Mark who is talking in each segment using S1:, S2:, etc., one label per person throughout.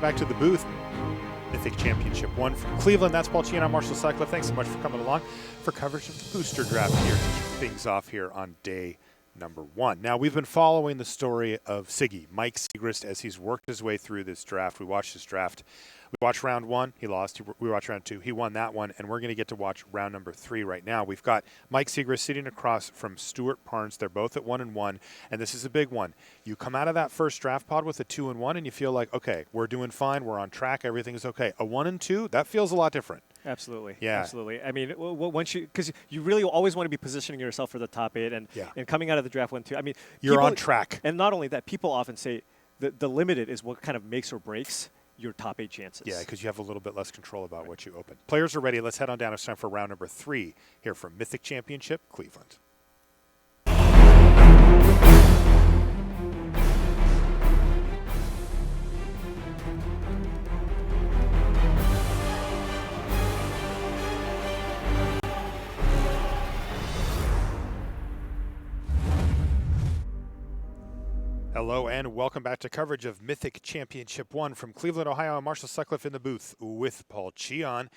S1: welcome back to the booth. Mythic Championship 1 from Cleveland. That's Paul Chian. I'm Marshall Sutcliffe. Thanks so much for coming along for coverage of the booster draft here to kick things off here on day number 1. Now, we've been following the story of Siggy, Mike Sigrist, as he's worked his way through this draft. We watched his draft. We watched round 1. He lost. We watched round 2. He won that one, and we're going to get to watch round number 3 right now. We've got Mike Sigrist sitting across from Stuart Parnes. They're both at 1-1, and this is a big one. You come out of that first draft pod with a 2-1, and you feel like, okay, we're doing fine. We're on track. Everything is okay. A 1-2, that feels a lot different.
S2: Absolutely.
S1: Yeah.
S2: Absolutely. I mean, once because you really always want to be positioning yourself for the top 8, and coming out of the draft 1-2. I mean,
S1: you're on track.
S2: And not only that, people often say the limited is what kind of makes or breaks your top 8 chances.
S1: Yeah, because you have a little bit less control about what you open. Players are ready. Let's head on down. It's time for round number 3 here from Mythic Championship, Cleveland. Hello and welcome back to coverage of Mythic Championship 1 from Cleveland, Ohio. I'm Marshall Sutcliffe in the booth with Paul Chian.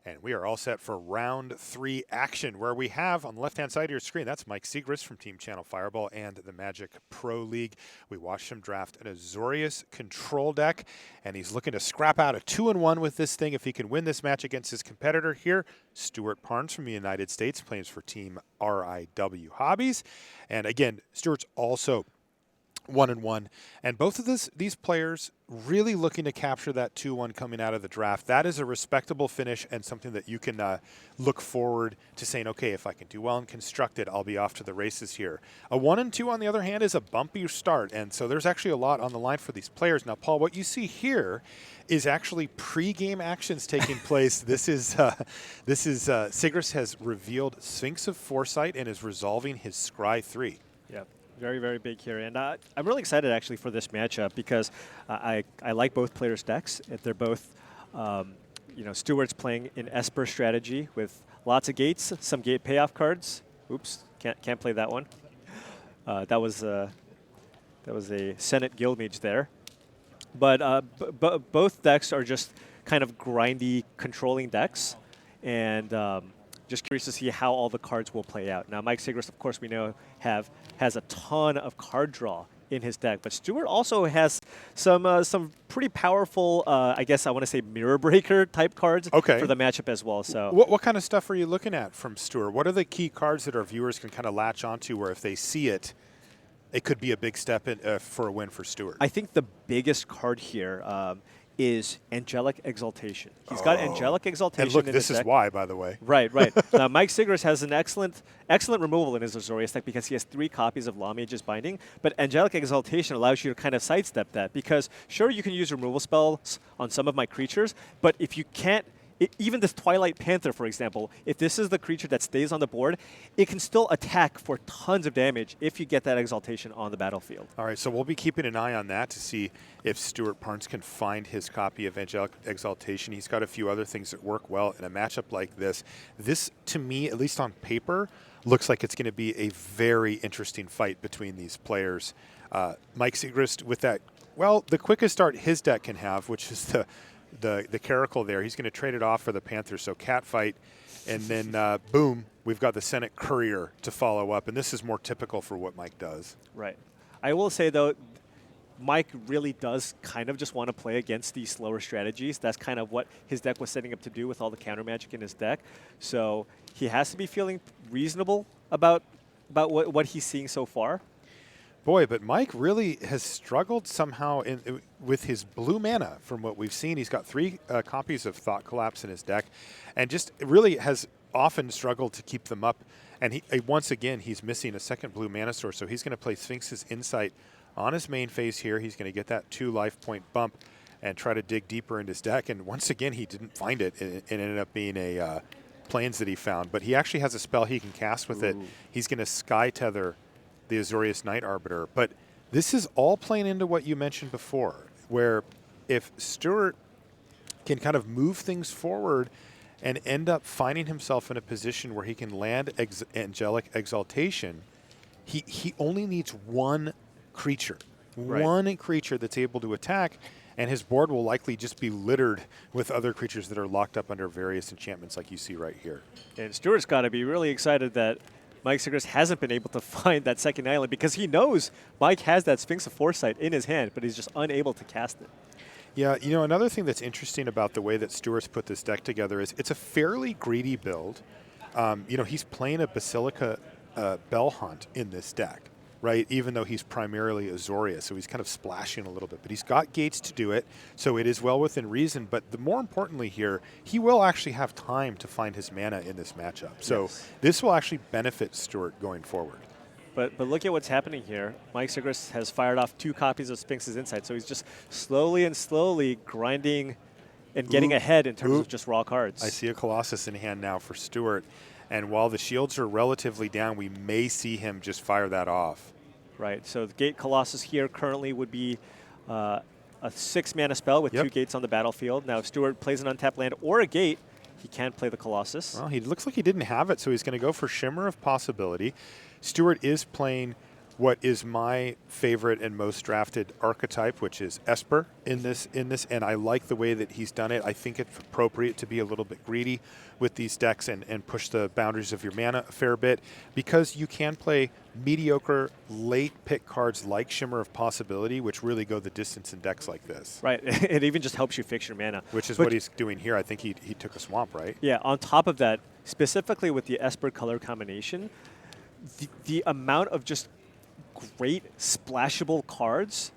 S1: And we are all set for round 3 action, where we have on the left-hand side of your screen, that's Mike Sigrist from Team Channel Fireball and the Magic Pro League. We watched him draft an Azorius control deck, and he's looking to scrap out a 2-1 with this thing if he can win this match against his competitor here, Stuart Parnes from the United States, plays for Team RIW Hobbies. And again, Stuart's also 1-1, and both of these players really looking to capture that 2-1 coming out of the draft. That is a respectable finish and something that you can look forward to saying, okay, if I can do well and construct it, I'll be off to the races here. A 1-2, on the other hand, is a bumpy start, and so there's actually a lot on the line for these players. Now, Paul, what you see is actually pre-game actions taking place. This is Sigrist has revealed Sphinx of Foresight and is resolving his Scry 3.
S2: Yeah. Very, very big here. And I'm really excited, actually, for this matchup because I like both players' decks. They're both, Stuart's playing an Esper strategy with lots of gates, some gate payoff cards. Oops, can't play that one. That was a Senate Guildmage there. But both decks are just kind of grindy, controlling decks. And just curious to see how all the cards will play out. Now, Mike Sigrist, of course, we know has a ton of card draw in his deck, but Stuart also has some pretty powerful, I guess I want to say mirror breaker type cards for the matchup as well. So,
S1: what kind of stuff are you looking at from Stuart? What are the key cards that our viewers can kind of latch onto, where if they see it, it could be a big step in, for a win for Stuart?
S2: I think the biggest card here is Angelic Exaltation. He's got Angelic Exaltation.
S1: And look,
S2: in
S1: this
S2: his
S1: is
S2: deck.
S1: why, by the way.
S2: Right. Now, Mike Sigrist has an excellent removal in his Azorius deck because he has 3 copies of Lawmage's Binding, but Angelic Exaltation allows you to kind of sidestep that because, sure, you can use removal spells on some of my creatures, but if you can't, even this Twilight Panther, for example, if this is the creature that stays on the board, it can still attack for tons of damage if you get that Exaltation on the battlefield.
S1: All right, so we'll be keeping an eye on that to see if Stuart Parnes can find his copy of Angelic Exaltation. He's got a few other things that work well in a matchup like this. This, to me, at least on paper, looks like it's going to be a very interesting fight between these players. Mike Sigrist with that, well, the quickest start his deck can have, which is the Caracal there. He's going to trade it off for the Panthers, so Catfight, and then boom, we've got the Senate Courier to follow up, and this is more typical for what Mike does.
S2: Right. I will say, though, Mike really does kind of just want to play against these slower strategies. That's kind of what his deck was setting up to do with all the counter magic in his deck. So he has to be feeling reasonable about what he's seeing so far.
S1: Boy, but Mike really has struggled somehow with his blue mana from what we've seen. He's got 3 copies of Thought Collapse in his deck and just really has often struggled to keep them up. And once again, he's missing a second blue mana source, so he's going to play Sphinx's Insight on his main phase here. He's going to get that 2 life point bump and try to dig deeper into his deck. And once again, he didn't find it. It ended up being a Plains that he found. But he actually has a spell he can cast with it. He's going to Sky Tether the Azorius Night Arbiter. But this is all playing into what you mentioned before, where if Stuart can kind of move things forward and end up finding himself in a position where he can land Angelic Exaltation, he only needs one creature, one creature that's able to attack, and his board will likely just be littered with other creatures that are locked up under various enchantments like you see right here.
S2: And Stuart's got to be really excited that Mike Sigrist hasn't been able to find that second island, because he knows Mike has that Sphinx of Foresight in his hand, but he's just unable to cast it.
S1: Yeah, you know, another thing that's interesting about the way that Stuart's put this deck together is it's a fairly greedy build. You know, he's playing a Basilica Bell Hunt in this deck, right? Even though he's primarily Azoria, so he's kind of splashing a little bit. But he's got gates to do it, so it is well within reason. But more importantly here, he will actually have time to find his mana in this matchup. So this will actually benefit Stuart going forward.
S2: But look at what's happening here. Mike Sigrist has fired off 2 copies of Sphinx's Insight, so he's just slowly grinding and getting ahead in terms of just raw cards.
S1: I see a Colossus in hand now for Stuart, and while the shields are relatively down, we may see him just fire that off.
S2: Right, so the Gate Colossus here currently would be a 6-mana spell with 2 gates on the battlefield. Now if Stuart plays an untapped land or a gate, he can't play the Colossus.
S1: Well, he looks like he didn't have it, so he's going to go for Shimmer of Possibility. Stuart is playing what is my favorite and most drafted archetype, which is Esper in this, and I like the way that he's done it. I think it's appropriate to be a little bit greedy with these decks and push the boundaries of your mana a fair bit, because you can play mediocre late pick cards like Shimmer of Possibility, which really go the distance in decks like this.
S2: Right, it even just helps you fix your mana.
S1: Which is what he's doing here. I think he took a swamp, right?
S2: Yeah, on top of that, specifically with the Esper color combination, the amount of just great splashable cards,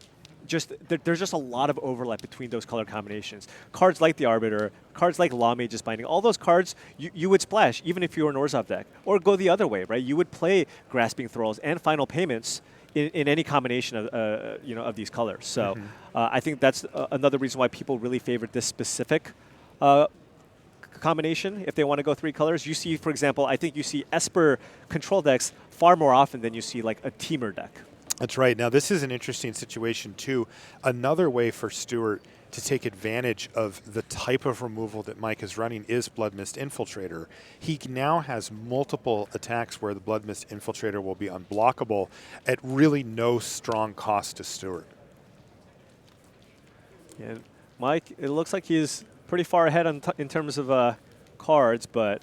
S2: there's just a lot of overlap between those color combinations. Cards like the Arbiter, cards like Law Mage's Binding, all those cards you would splash even if you were an Orzhov deck. Or go the other way, right? You would play Grasping Thralls and Final Payments in any combination of of these colors. So I think that's another reason why people really favor this specific combination if they want to go 3 colors. You see, for example, I think you see Esper control decks far more often than you see like a Teamer deck.
S1: That's right. Now this is an interesting situation too. Another way for Stuart to take advantage of the type of removal that Mike is running is Bloodmist Infiltrator. He now has multiple attacks where the Bloodmist Infiltrator will be unblockable at really no strong cost to Stuart.
S2: And Mike, it looks like he's pretty far ahead in terms of cards, but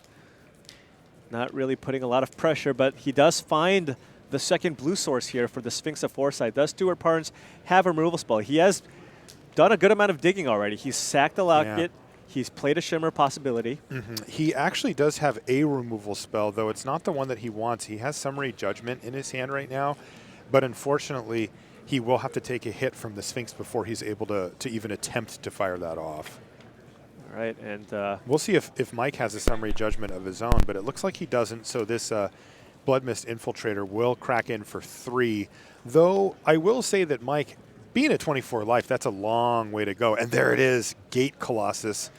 S2: not really putting a lot of pressure. But he does find the second blue source here for the Sphinx of Foresight. Does Stuart Parnes have a removal spell? He has done a good amount of digging already. He's sacked a Locket. He's played a Shimmer Possibility.
S1: He actually does have a removal spell, though it's not the one that he wants. He has Summary Judgment in his hand right now, but unfortunately, he will have to take a hit from the Sphinx before he's able to even attempt to fire that off.
S2: All right, and
S1: we'll see if Mike has a Summary Judgment of his own, but it looks like he doesn't, so this Bloodmist Infiltrator will crack in for 3, though I will say that Mike, being at 24 life, that's a long way to go. And there it is, Gate Colossus,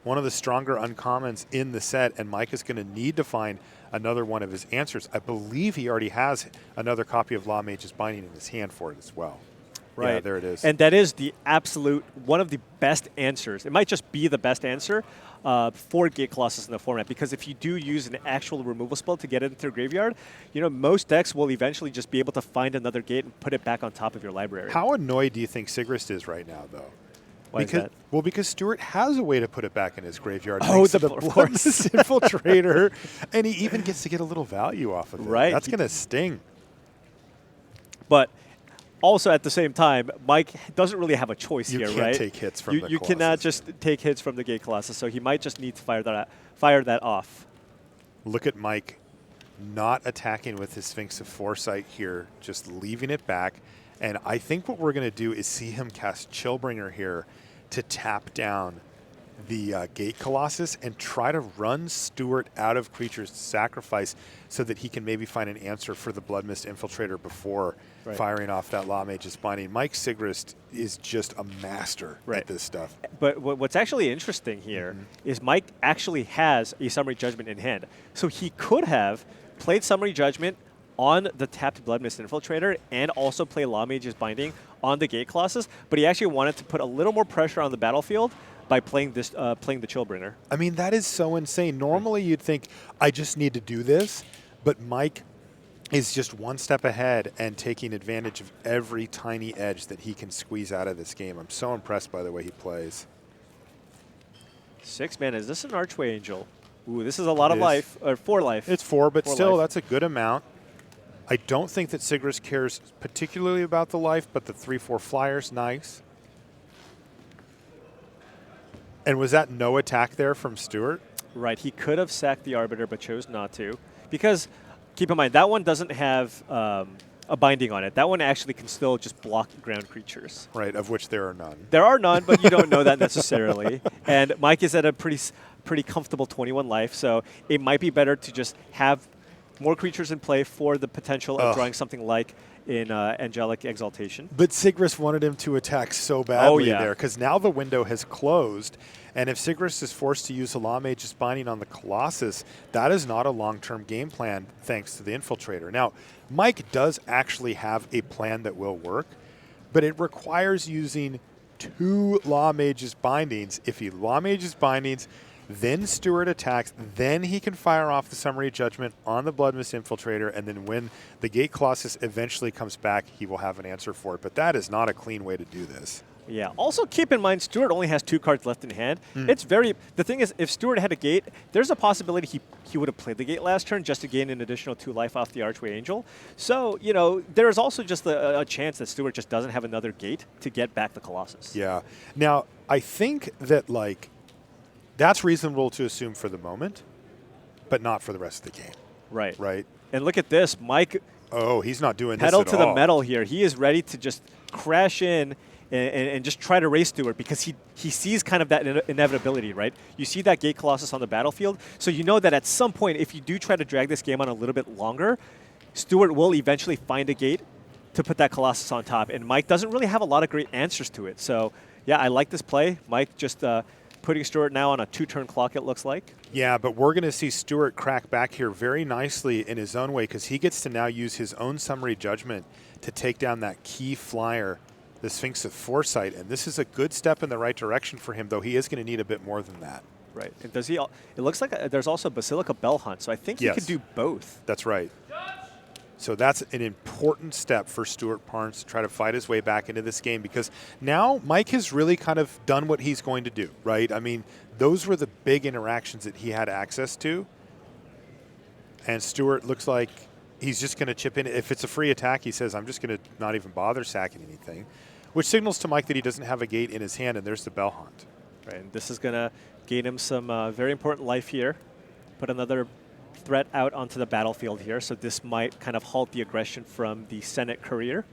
S1: one of the stronger uncommons in the set, and Mike is going to need to find another one of his answers. I believe he already has another copy of Law Mage's Binding in his hand for it as well.
S2: Right.
S1: Yeah, there it is.
S2: And that is the absolute, one of the best answers. It might just be the best answer for Gate Colossus in the format, because if you do use an actual removal spell to get it into your graveyard, most decks will eventually just be able to find another gate and put it back on top of your library.
S1: How annoyed do you think Sigrist is right now, though?
S2: Why is that?
S1: Well, because Stuart has a way to put it back in his graveyard.
S2: Oh,
S1: the Bloodmist Infiltrator, and he even gets to get a little value off of it.
S2: Right.
S1: That's going to sting.
S2: But also, at the same time, Mike doesn't really have a choice here, right?
S1: You can't take hits from the Colossus.
S2: You cannot just take hits from the Gate Colossus, so he might just need to fire that off.
S1: Look at Mike not attacking with his Sphinx of Foresight here, just leaving it back. And I think what we're going to do is see him cast Chillbringer here to tap down the Gate Colossus and try to run Stuart out of creatures to sacrifice so that he can maybe find an answer for the Bloodmist Infiltrator before firing off that Law Mage's Binding. Mike Sigrist is just a master at this stuff.
S2: But what's actually interesting here is Mike actually has a Summary Judgment in hand. So he could have played Summary Judgment on the tapped Bloodmist Infiltrator and also play Law Mage's Binding on the Gate Colossus, but he actually wanted to put a little more pressure on the battlefield by playing this, playing the Chillbringer.
S1: I mean, that is so insane. Normally, you'd think I just need to do this, but Mike is just one step ahead and taking advantage of every tiny edge that he can squeeze out of this game. I'm so impressed by the way he plays.
S2: 6 mana. Is this an Archway Angel? Ooh, this is a lot of life, or 4 life.
S1: It's 4, but
S2: 4
S1: still,
S2: life.
S1: that's a good amount. I don't think that Sigrist cares particularly about the life, but the 3/4 flyer's nice. And was that no attack there from Stuart?
S2: Right. He could have sacked the Arbiter, but chose not to. Because, keep in mind, that one doesn't have a binding on it. That one actually can still just block ground creatures.
S1: Right, of which there are none.
S2: There are none, but you don't know that necessarily. And Mike is at a pretty comfortable 21 life, so it might be better to just have more creatures in play for the potential of drawing something like in Angelic Exaltation.
S1: But Sigrist wanted him to attack so badly there, because now the window has closed, and if Sigrist is forced to use a Law Mage's Binding on the Colossus, that is not a long-term game plan thanks to the Infiltrator. Now, Mike does actually have a plan that will work, but it requires using 2 Law Mage's Bindings. If he Law Mage's Bindings, then Stuart attacks, then he can fire off the Summary Judgment on the Bloodmist Infiltrator, and then when the Gate Colossus eventually comes back, he will have an answer for it. But that is not a clean way to do this.
S2: Yeah. Also, keep in mind, Stuart only has 2 cards left in hand. It's very. The thing is, if Stuart had a gate, there's a possibility he would have played the gate last turn just to gain an additional 2 life off the Archway Angel. So, you know, there is also just a chance that Stuart just doesn't have another gate to get back the Colossus.
S1: Yeah. Now, I think that, like, that's reasonable to assume for the moment, but not for the rest of the game.
S2: Right.
S1: Right.
S2: And look at this, Mike.
S1: Oh, he's not doing this
S2: pedal
S1: at
S2: to
S1: all.
S2: the metal here. He is ready to just crash in and just try to race Stuart because he sees kind of that inevitability, right? You see that Gate Colossus on the battlefield, so you know that at some point, if you do try to drag this game on a little bit longer, Stuart will eventually find a gate to put that Colossus on top, and Mike doesn't really have a lot of great answers to it. So, yeah, I like this play. Mike just putting Stuart now on a 2-turn clock, it looks like.
S1: Yeah, but we're going to see Stuart crack back here very nicely in his own way because he gets to now use his own Summary Judgment to take down that key flyer, the Sphinx of Foresight, and this is a good step in the right direction for him, though he is going to need a bit more than that.
S2: Right. And does he? It looks like there's also Basilica Bell Hunt, so I think he could do both.
S1: That's right. So that's an important step for Stuart Parnes to try to fight his way back into this game because now Mike has really kind of done what he's going to do, right? I mean, those were the big interactions that he had access to, and Stuart looks like he's just going to chip in. If it's a free attack, he says, I'm just going to not even bother sacking anything, which signals to Mike that he doesn't have a gate in his hand, and there's the Bell Hunt.
S2: Right, and this is going to gain him some very important life here. Put another threat out onto the battlefield here, so this might kind of halt the aggression from the Senate Courier.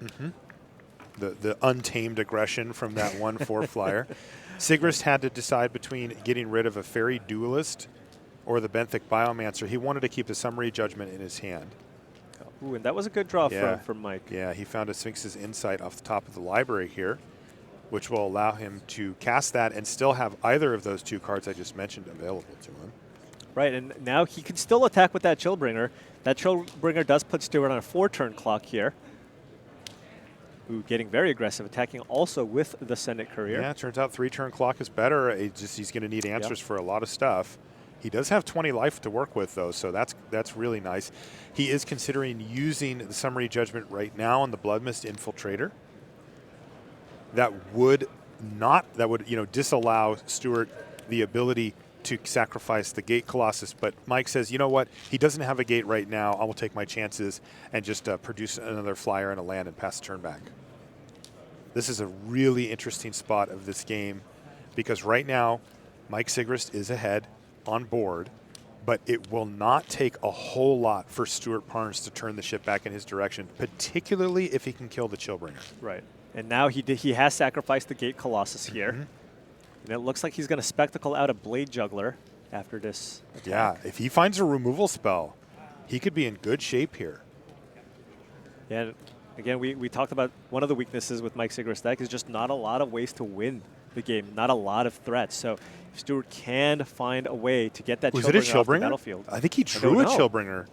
S1: The untamed aggression from that 1/4 flyer. Sigrist had to decide between getting rid of a Fairy Duelist or the Benthic Biomancer. He wanted to keep the Summary Judgment in his hand.
S2: Ooh, and that was a good draw from Mike.
S1: Yeah, he found a Sphinx's Insight off the top of the library here, which will allow him to cast that and still have either of those 2 cards I just mentioned available to him.
S2: Right, and now he can still attack with that Chillbringer. That Chillbringer does put Stuart on a 4-turn clock here. Ooh, getting very aggressive, attacking also with the Senate Courier.
S1: Yeah, it turns out 3-turn clock is better. He's going to need answers for a lot of stuff. He does have 20 life to work with, though, so that's really nice. He is considering using the Summary Judgment right now on the Bloodmist Infiltrator. That would disallow Stuart the ability to sacrifice the Gate Colossus, but Mike says, you know what, he doesn't have a gate right now. I will take my chances and just produce another flyer and a land and pass the turn back. This is a really interesting spot of this game because right now Mike Sigrist is ahead on board, but it will not take a whole lot for Stuart Parnes to turn the ship back in his direction, particularly if he can kill the Chillbringer.
S2: Right, and now he has sacrificed the Gate Colossus here. And it looks like he's going to spectacle out a Blade Juggler after this attack.
S1: Yeah, if he finds a removal spell, he could be in good shape here.
S2: Yeah, again, we talked about one of the weaknesses with Mike Sigrist deck is just not a lot of ways to win the game, not a lot of threats. So if Stuart can find a way to get that Chillbringer off the battlefield.
S1: I think he drew a Chillbringer.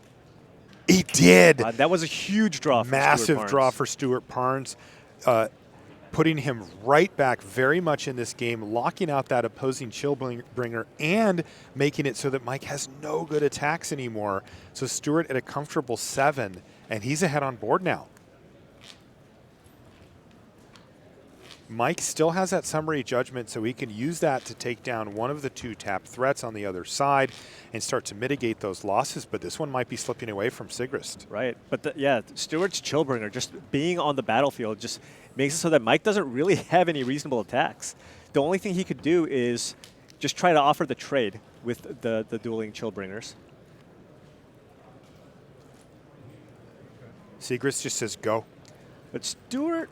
S1: He did.
S2: That was a huge draw for
S1: Massive
S2: Stuart Parnes.
S1: draw for Stuart Parnes. putting him right back very much in this game, locking out that opposing Chillbringer and making it so that Mike has no good attacks anymore. So Stuart at a comfortable 7, and he's ahead on board now. Mike still has that summary judgment, so he can use that to take down one of the 2 tapped threats on the other side and start to mitigate those losses. But this one might be slipping away from Sigrist.
S2: Right, but yeah, Stuart's Chillbringer just being on the battlefield just makes it so that Mike doesn't really have any reasonable attacks. The only thing he could do is just try to offer the trade with the dueling Chillbringers.
S1: Sigrist just says go.
S2: But Stuart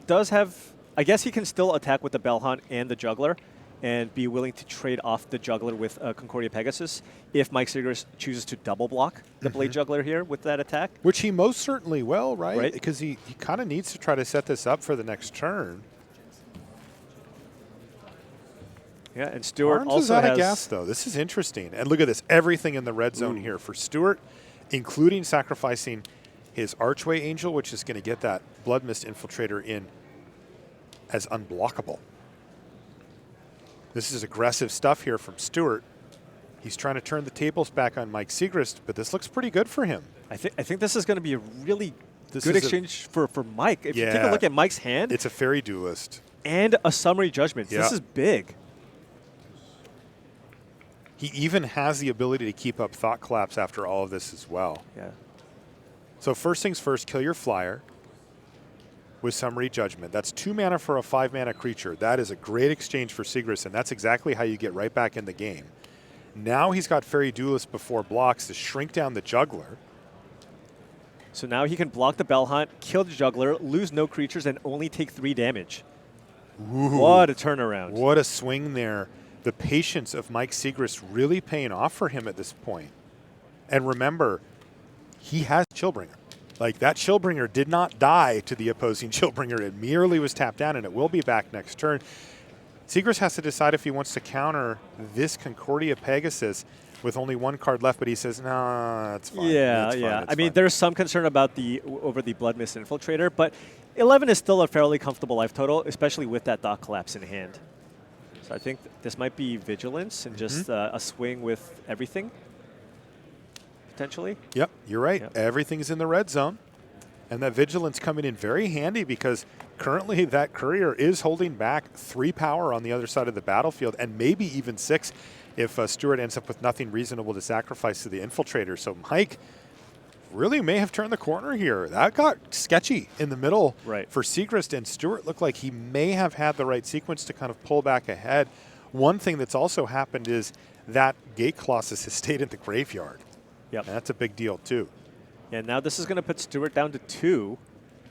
S2: does have, I guess he can still attack with the Bell Hunt and the Juggler and be willing to trade off the Juggler with Concordia Pegasus if Mike Sigrist chooses to double block the Blade Juggler here with that attack.
S1: Which he most certainly will, right? Because he kind of needs to try to set this up for the next turn.
S2: Yeah, and Stuart
S1: Parnes
S2: also
S1: is out
S2: has
S1: of gas, though. This is interesting. And look at this. Everything in the red zone here for Stuart, including sacrificing his Archway Angel, which is going to get that Blood Mist Infiltrator in as unblockable. This is aggressive stuff here from Stuart. He's trying to turn the tables back on Mike Sigrist, but this looks pretty good for him.
S2: I think this is going to be a really good exchange for Mike. If you take a look at Mike's hand,
S1: it's a Fairy Duelist.
S2: And a Summary Judgment.
S1: Yeah.
S2: This is big.
S1: He even has the ability to keep up Thought Collapse after all of this as well.
S2: Yeah.
S1: So first things first, kill your flyer with Summary Judgment. That's 2 mana for a 5 mana creature. That is a great exchange for Sigrist, and that's exactly how you get right back in the game. Now he's got Fairy Duelist before blocks to shrink down the Juggler.
S2: So now he can block the Bell Hunt, kill the Juggler, lose no creatures, and only take 3 damage.
S1: Ooh,
S2: what a turnaround.
S1: What a swing there. The patience of Mike Sigrist really paying off for him at this point. And remember, he has Chillbringer. Like, that Chillbringer did not die to the opposing Chillbringer. It merely was tapped down, and it will be back next turn. Sigrist has to decide if he wants to counter this Concordia Pegasus with only 1 card left, but he says, nah, it's fine.
S2: Yeah,
S1: it's
S2: yeah.
S1: fine,
S2: I mean,
S1: fine.
S2: there's some concern about over the Blood Mist Infiltrator, but 11 is still a fairly comfortable life total, especially with that Thought Collapse in hand. So I think this might be Vigilance and just a swing with everything, potentially.
S1: Yep, you're right.
S2: Yep.
S1: Everything's in the red zone. And that Vigilance coming in very handy because currently that Courier is holding back 3 power on the other side of the battlefield and maybe even 6 if Stuart ends up with nothing reasonable to sacrifice to the Infiltrator. So Mike really may have turned the corner here. That got sketchy in the middle for Sigrist, and Stuart looked like he may have had the right sequence to kind of pull back ahead. One thing that's also happened is that Gate Colossus has stayed in the graveyard.
S2: Yep.
S1: And that's a big deal too.
S2: Yeah, now this is going to put Stuart down to 2.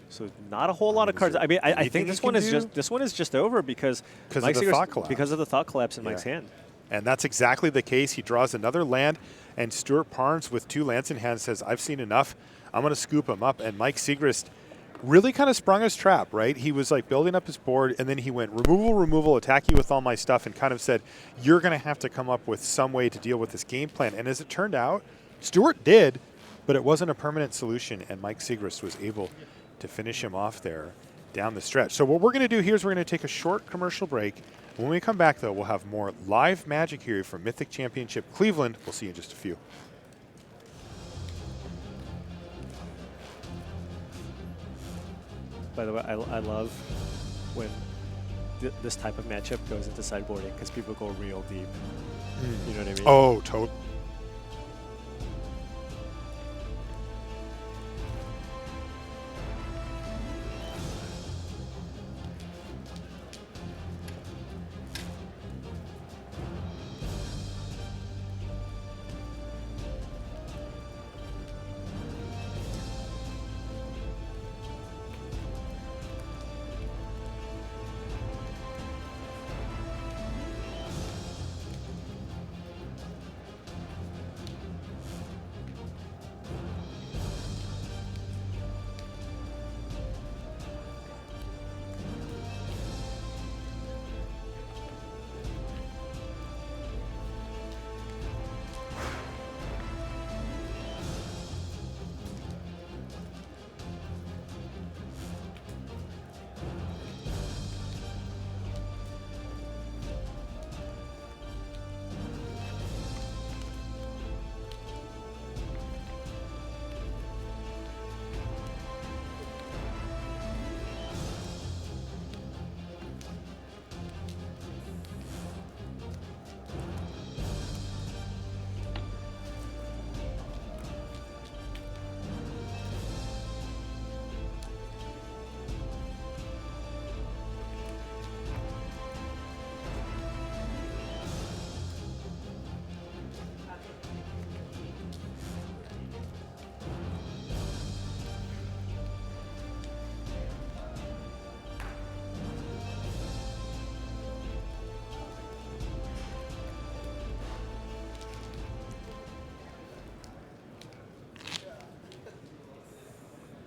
S2: So not a whole lot of cards. I mean, I think this one is just over because
S1: of the Thought Collapse.
S2: Because of the Thought Collapse in Mike's hand.
S1: And that's exactly the case. He draws another land, and Stuart Parnes with 2 lands in hand says, I've seen enough. I'm going to scoop him up. And Mike Sigrist really kind of sprung his trap, right? He was like building up his board, and then he went removal, attack you with all my stuff, and kind of said, you're going to have to come up with some way to deal with this game plan. And as it turned out, Stuart did, but it wasn't a permanent solution, and Mike Sigrist was able to finish him off there down the stretch. So what we're going to do here is we're going to take a short commercial break. When we come back, though, we'll have more live Magic here from Mythic Championship Cleveland. We'll see you in just a few.
S2: By the way, I love when this type of matchup goes into sideboarding because people go real deep. You know what I mean?
S1: Oh, totally.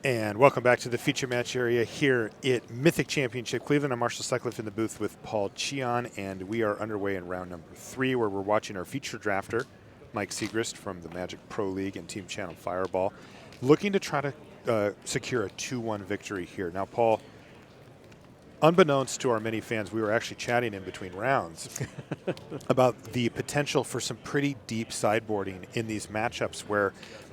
S1: And welcome back to the feature match area here at Mythic Championship Cleveland. I'm Marshall Sutcliffe in the booth with Paul Cheon, and we are underway in round number 3, where we're watching our feature drafter, Mike Sigrist from the Magic Pro League and Team Channel Fireball, looking to try to secure a 2-1 victory here. Now, Paul, unbeknownst to our many fans, we were actually chatting in between rounds about the potential for some pretty deep sideboarding in these matchups where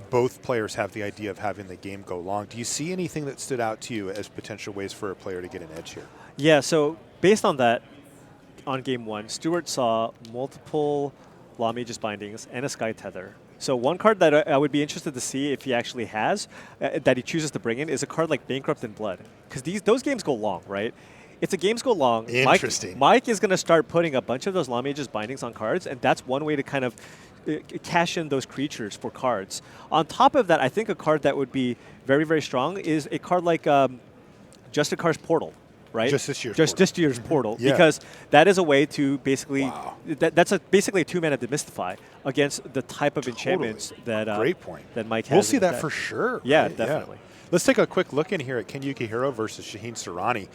S1: both players have the idea of having the game go long. Do you see anything that stood out to you as potential ways for a player to get an edge here?
S2: Yeah, so based on that, on game 1, Stuart saw multiple Law Mage's Bindings and a Sky Tether. So one card that I would be interested to see if he actually has, that he chooses to bring in, is a card like Bankrupt in Blood. Because those games go long, right? If the games go long,
S1: Interesting.
S2: Mike is going to start putting a bunch of those Law Mage's Bindings on cards, and that's one way to kind of cash in those creatures for cards. On top of that, I think a card that would be very, very strong is a card like Justicar's Portal, right?
S1: Just this year's
S2: Portal,
S1: Yeah.
S2: because that is a way to basically that's basically a 2-mana Demystify against the type of enchantments that
S1: Great point.
S2: that Mike has.
S1: We'll see that for sure.
S2: Yeah,
S1: right?
S2: definitely.
S1: Yeah. Let's take a quick look in here at Ken Yukihiro versus Shaheen Sarani.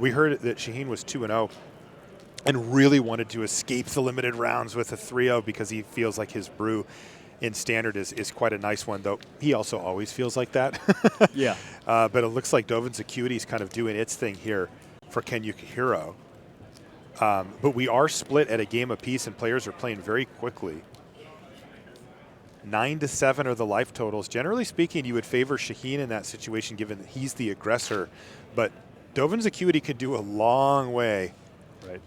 S1: We heard that Shaheen was 2-0 and really wanted to escape the limited rounds with a 3-0 because he feels like his brew in Standard is quite a nice one, though he also always feels like that.
S2: Yeah.
S1: But it looks like Dovin's Acuity is kind of doing its thing here for Ken Yukihiro. But we are split at a game apiece, and players are playing very quickly. 9-7 are the life totals. Generally speaking, you would favor Shaheen in that situation, given that he's the aggressor. But Dovin's Acuity could do a long way.
S2: Right.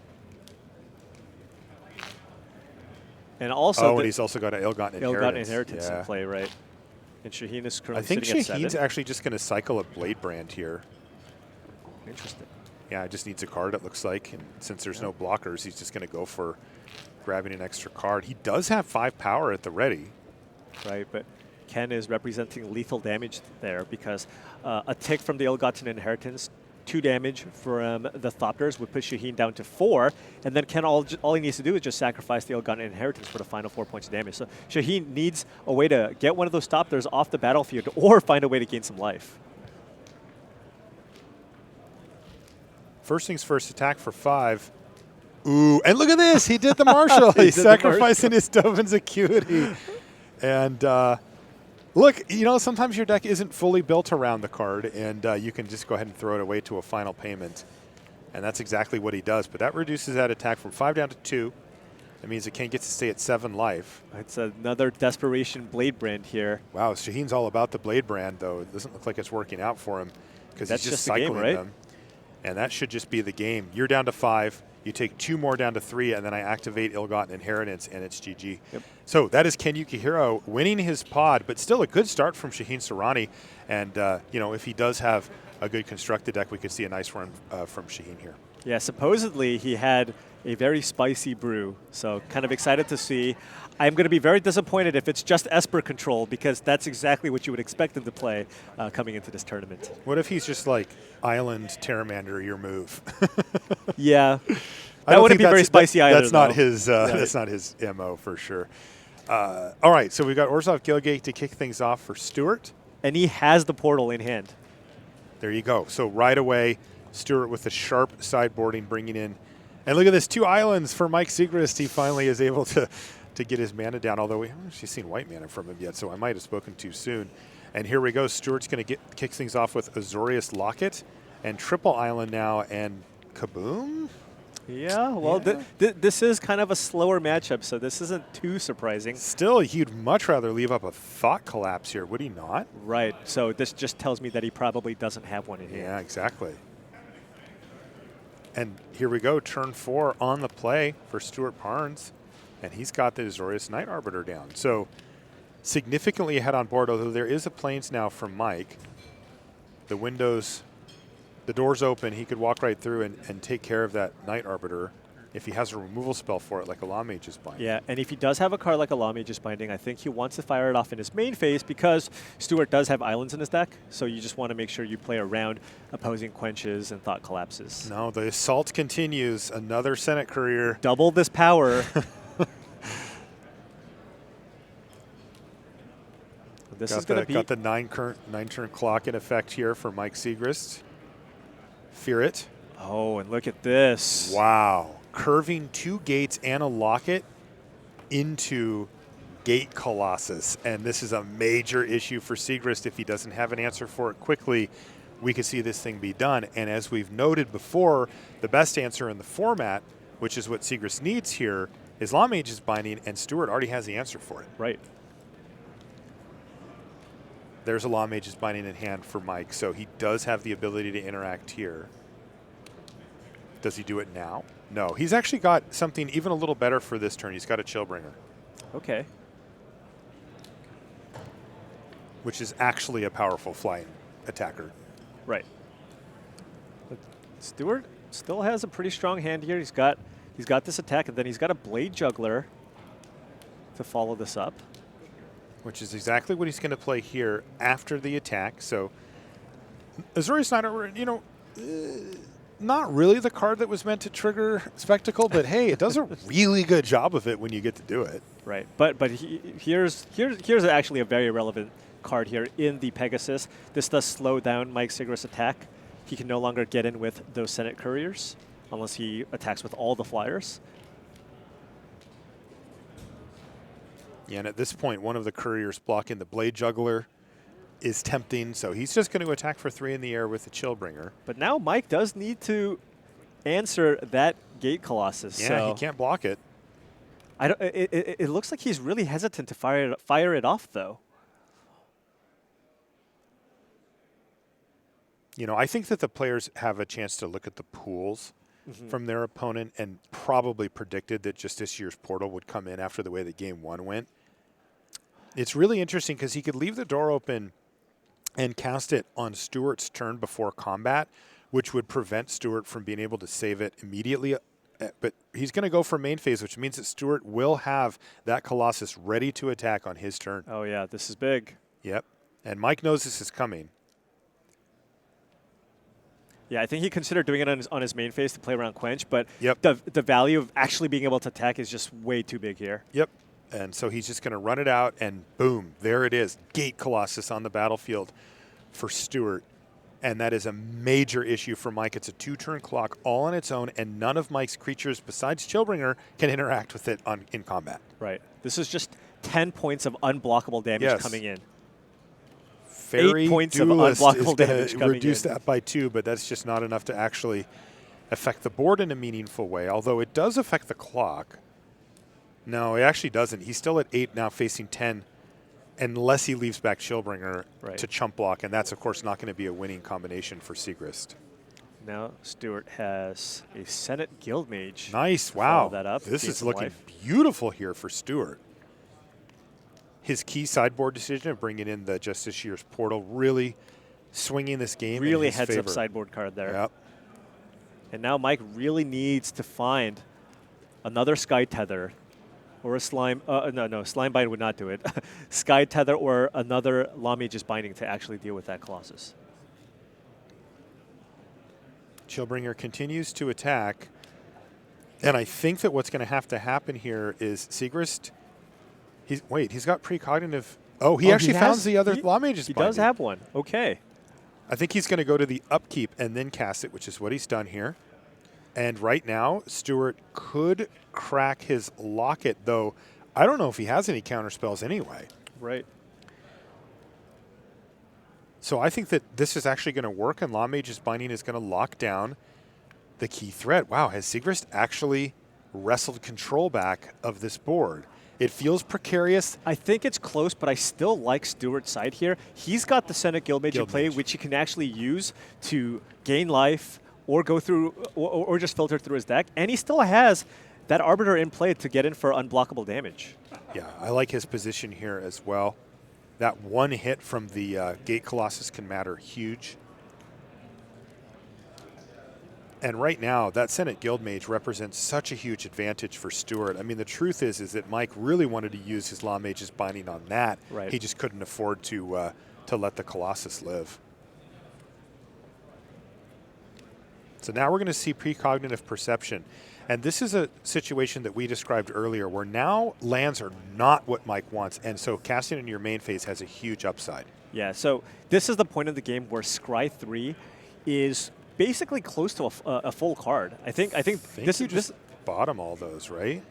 S2: And also,
S1: and he's also got an Ill-Gotten
S2: Inheritance in play, right? And Shaheen is currently
S1: I think
S2: sitting at 7.
S1: Shaheen's actually just going to cycle a Blade Brand here.
S2: Interesting.
S1: Yeah, it just needs a card, it looks like. And since there's no blockers, he's just going to go for grabbing an extra card. He does have 5 power at the ready.
S2: Right, but Ken is representing lethal damage there because a tick from the Ill-Gotten Inheritance, 2 damage from the Thopters would put Shaheen down to 4, and then Ken, all he needs to do is just sacrifice the Ill-Gotten Inheritance for the final 4 points of damage. So Shaheen needs a way to get one of those Thopters off the battlefield or find a way to gain some life.
S1: First things first, attack for 5. Ooh, and look at this. He did the Marshall. He's sacrificing his Dovin's Acuity. And look, sometimes your deck isn't fully built around the card, and you can just go ahead and throw it away to a final payment. And that's exactly what he does. But that reduces that attack from 5 down to 2. That means it can't get to stay at 7 life.
S2: It's another Desperation Blade Brand here.
S1: Wow, Shaheen's all about the Blade Brand, though. It doesn't look like it's working out for him because he's just cycling them. And that should just be the game. You're down to 5. You take 2 more down to 3, and then I activate Ill-Gotten Inheritance, and it's GG. Yep. So that is Ken Yukihiro winning his pod, but still a good start from Shaheen Sarani. And, if he does have a good constructed deck, we could see a nice run from Shaheen here.
S2: Yeah, supposedly he had a very spicy brew, so kind of excited to see. I'm going to be very disappointed if it's just Esper control, because that's exactly what you would expect him to play coming into this tournament.
S1: What if he's just like Island Terramander your move?
S2: Yeah, that wouldn't be very spicy either.
S1: That's not his. That's not his MO for sure. All right, so we've got Orzhov Gilgate to kick things off for Stuart,
S2: and he has the portal in hand.
S1: There you go. So right away, Stuart with the sharp sideboarding, bringing in, and look at this, 2 islands for Mike Sigrist. He finally is able to get his mana down, although we haven't actually seen white mana from him yet, so I might have spoken too soon. And here we go. Stuart's going to kick things off with Azorius Locket and triple island now, and kaboom.
S2: Yeah, well, this is kind of a slower matchup, so this isn't too surprising.
S1: Still, he'd much rather leave up a Thought Collapse here, would he not?
S2: Right, so this just tells me that he probably doesn't have one in here.
S1: Yeah, exactly. And here we go, turn 4 on the play for Stuart Parnes, and he's got the Azorius Night Arbiter down. So significantly ahead on board, although there is a Plains now from Mike. The door's open. He could walk right through and take care of that Night Arbiter if he has a removal spell for it, like a Law Mage's Binding.
S2: Yeah, and if he does have a card like a Law Mage's Binding, I think he wants to fire it off in his main phase because Stuart does have islands in his deck, so you just want to make sure you play around opposing Quenches and Thought Collapses.
S1: No, the assault continues. Another Senate Courier.
S2: Double this power. This is going to be...
S1: Got the 9-turn clock in effect here for Mike Sigrist. Fear it.
S2: Oh, and look at this.
S1: Wow. Curving 2 gates and a locket into Gate Colossus. And this is a major issue for Sigrist. If he doesn't have an answer for it quickly, we could see this thing be done. And as we've noted before, the best answer in the format, which is what Sigrist needs here, is Law Mage's Binding, and Stuart already has the answer for it.
S2: Right.
S1: There's a Law Mage's Binding in hand for Mike, so he does have the ability to interact here. Does he do it now? No. He's actually got something even a little better for this turn. He's got a Chillbringer.
S2: Okay.
S1: Which is actually a powerful flying attacker.
S2: Right. But Stuart still has a pretty strong hand here. He's got this attack, and then he's got a Blade Juggler to follow this up.
S1: Which is exactly what he's going to play here after the attack. So Azuri Snyder, you know, not really the card that was meant to trigger Spectacle, but hey, it does a really good job of it when you get to do it.
S2: Right. But here's actually a very relevant card here in the Pegasus. This does slow down Mike Sigrist's attack. He can no longer get in with those Senate Couriers unless he attacks with all the flyers.
S1: Yeah, and at this point, one of the Couriers blocking the Blade Juggler is tempting, so he's just going to attack for 3 in the air with the Chillbringer.
S2: But now Mike does need to answer that Gate Colossus.
S1: Yeah,
S2: so
S1: he can't block it.
S2: It looks like he's really hesitant to fire it off, though.
S1: You know, I think that the players have a chance to look at the pools from their opponent and probably predicted that Justiciar's Portal would come in after the way that game 1 went. It's really interesting because he could leave the door open and cast it on Stuart's turn before combat, which would prevent Stuart from being able to save it immediately. But he's going to go for main phase, which means that Stuart will have that Colossus ready to attack on his turn.
S2: Oh, yeah, this is big.
S1: Yep. And Mike knows this is coming.
S2: Yeah, I think he considered doing it on his main phase to play around Quench, but
S1: yep.
S2: the value of actually being able to attack is just way too big here.
S1: Yep. And so he's just going to run it out, and boom, there it is. Gate Colossus on the battlefield for Stuart. And that is a major issue for Mike. It's a 2-turn clock all on its own, and none of Mike's creatures besides Chillbringer can interact with it in combat.
S2: Right. This is just 10 points of unblockable damage coming in.
S1: Fairy
S2: 8 points of
S1: Duelist
S2: unblockable damage coming in.
S1: Reduce that by 2, but that's just not enough to actually affect the board in a meaningful way, although it does affect the clock. No, it actually doesn't. He's still at 8 now, facing 10, unless he leaves back Chillbringer to chump block, and that's, of course, not going to be a winning combination for Sigrist.
S2: Now Stuart has a Senate Guildmage.
S1: Nice. Wow.
S2: That up.
S1: This is looking beautiful here for Stuart. His key sideboard decision of bringing in the Justiciar's Portal really swinging this game
S2: really
S1: in his
S2: heads
S1: favor.
S2: up sideboard card there.
S1: Yep.
S2: And now Mike really needs to find another Sky Tether or a Slime. No, Slime Bind would not do it. Sky Tether or another Law Mage's Binding to actually deal with that Colossus.
S1: Chillbringer continues to attack. And I think that what's going to happen here is Sigrist. He's got precognitive. Oh, he actually found the other Law Mage's Binding.
S2: He does have one. Okay.
S1: I think he's going to go to the upkeep and then cast it, which is what he's done here. And right now, Stuart could crack his Locket, though I don't know if he has any counter spells anyway.
S2: Right.
S1: So I think that this is actually going to work, and Law Mage's Binding is going to lock down the key threat. Wow, has Sigrist actually wrestled control back of this board? It feels precarious.
S2: I think it's close, but I still like Stuart's side here. He's got the Senate Guildmage in play, which he can actually use to gain life or go through, or just filter through his deck. And he still has that Arbiter in play to get in for unblockable damage.
S1: Yeah, I like his position here as well. That one hit from the Gate Colossus can matter huge. And right now, that Senate Guildmage represents such a huge advantage for Stuart. I mean, the truth is that Mike really wanted to use his Law Mage's Binding on that.
S2: Right.
S1: He just couldn't afford to let the Colossus live. So now we're going to see Precognitive Perception. And this is a situation that we described earlier where now lands are not what Mike wants. And so casting in your main phase has a huge upside.
S2: Yeah, so this is the point of the game where Scry 3 is basically close to a full card. I think
S1: This bottom all those, right?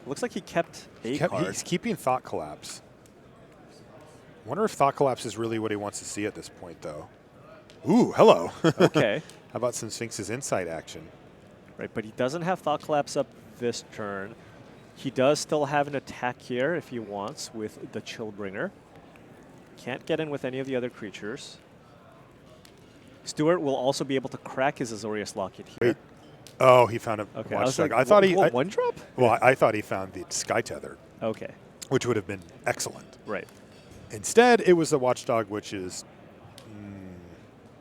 S2: Looks like he kept a card.
S1: He's keeping Thought Collapse. Wonder if Thought Collapse is really what he wants to see at this point, though. Ooh, hello.
S2: Okay.
S1: How about some Sphinx's Insight action?
S2: Right, but he doesn't have Thought Collapse up this turn. He does still have an attack here if he wants with the Chillbringer. Can't get in with any of the other creatures. Stuart will also be able to crack his Azorius Locket here.
S1: Wait. Oh, he found a
S2: Okay,
S1: Watchdog.
S2: I
S1: I thought he
S2: one drop?
S1: Well, I thought he found the Sky Tether,
S2: Okay,
S1: which would have been excellent.
S2: right.
S1: Instead, it was the Watchdog, which is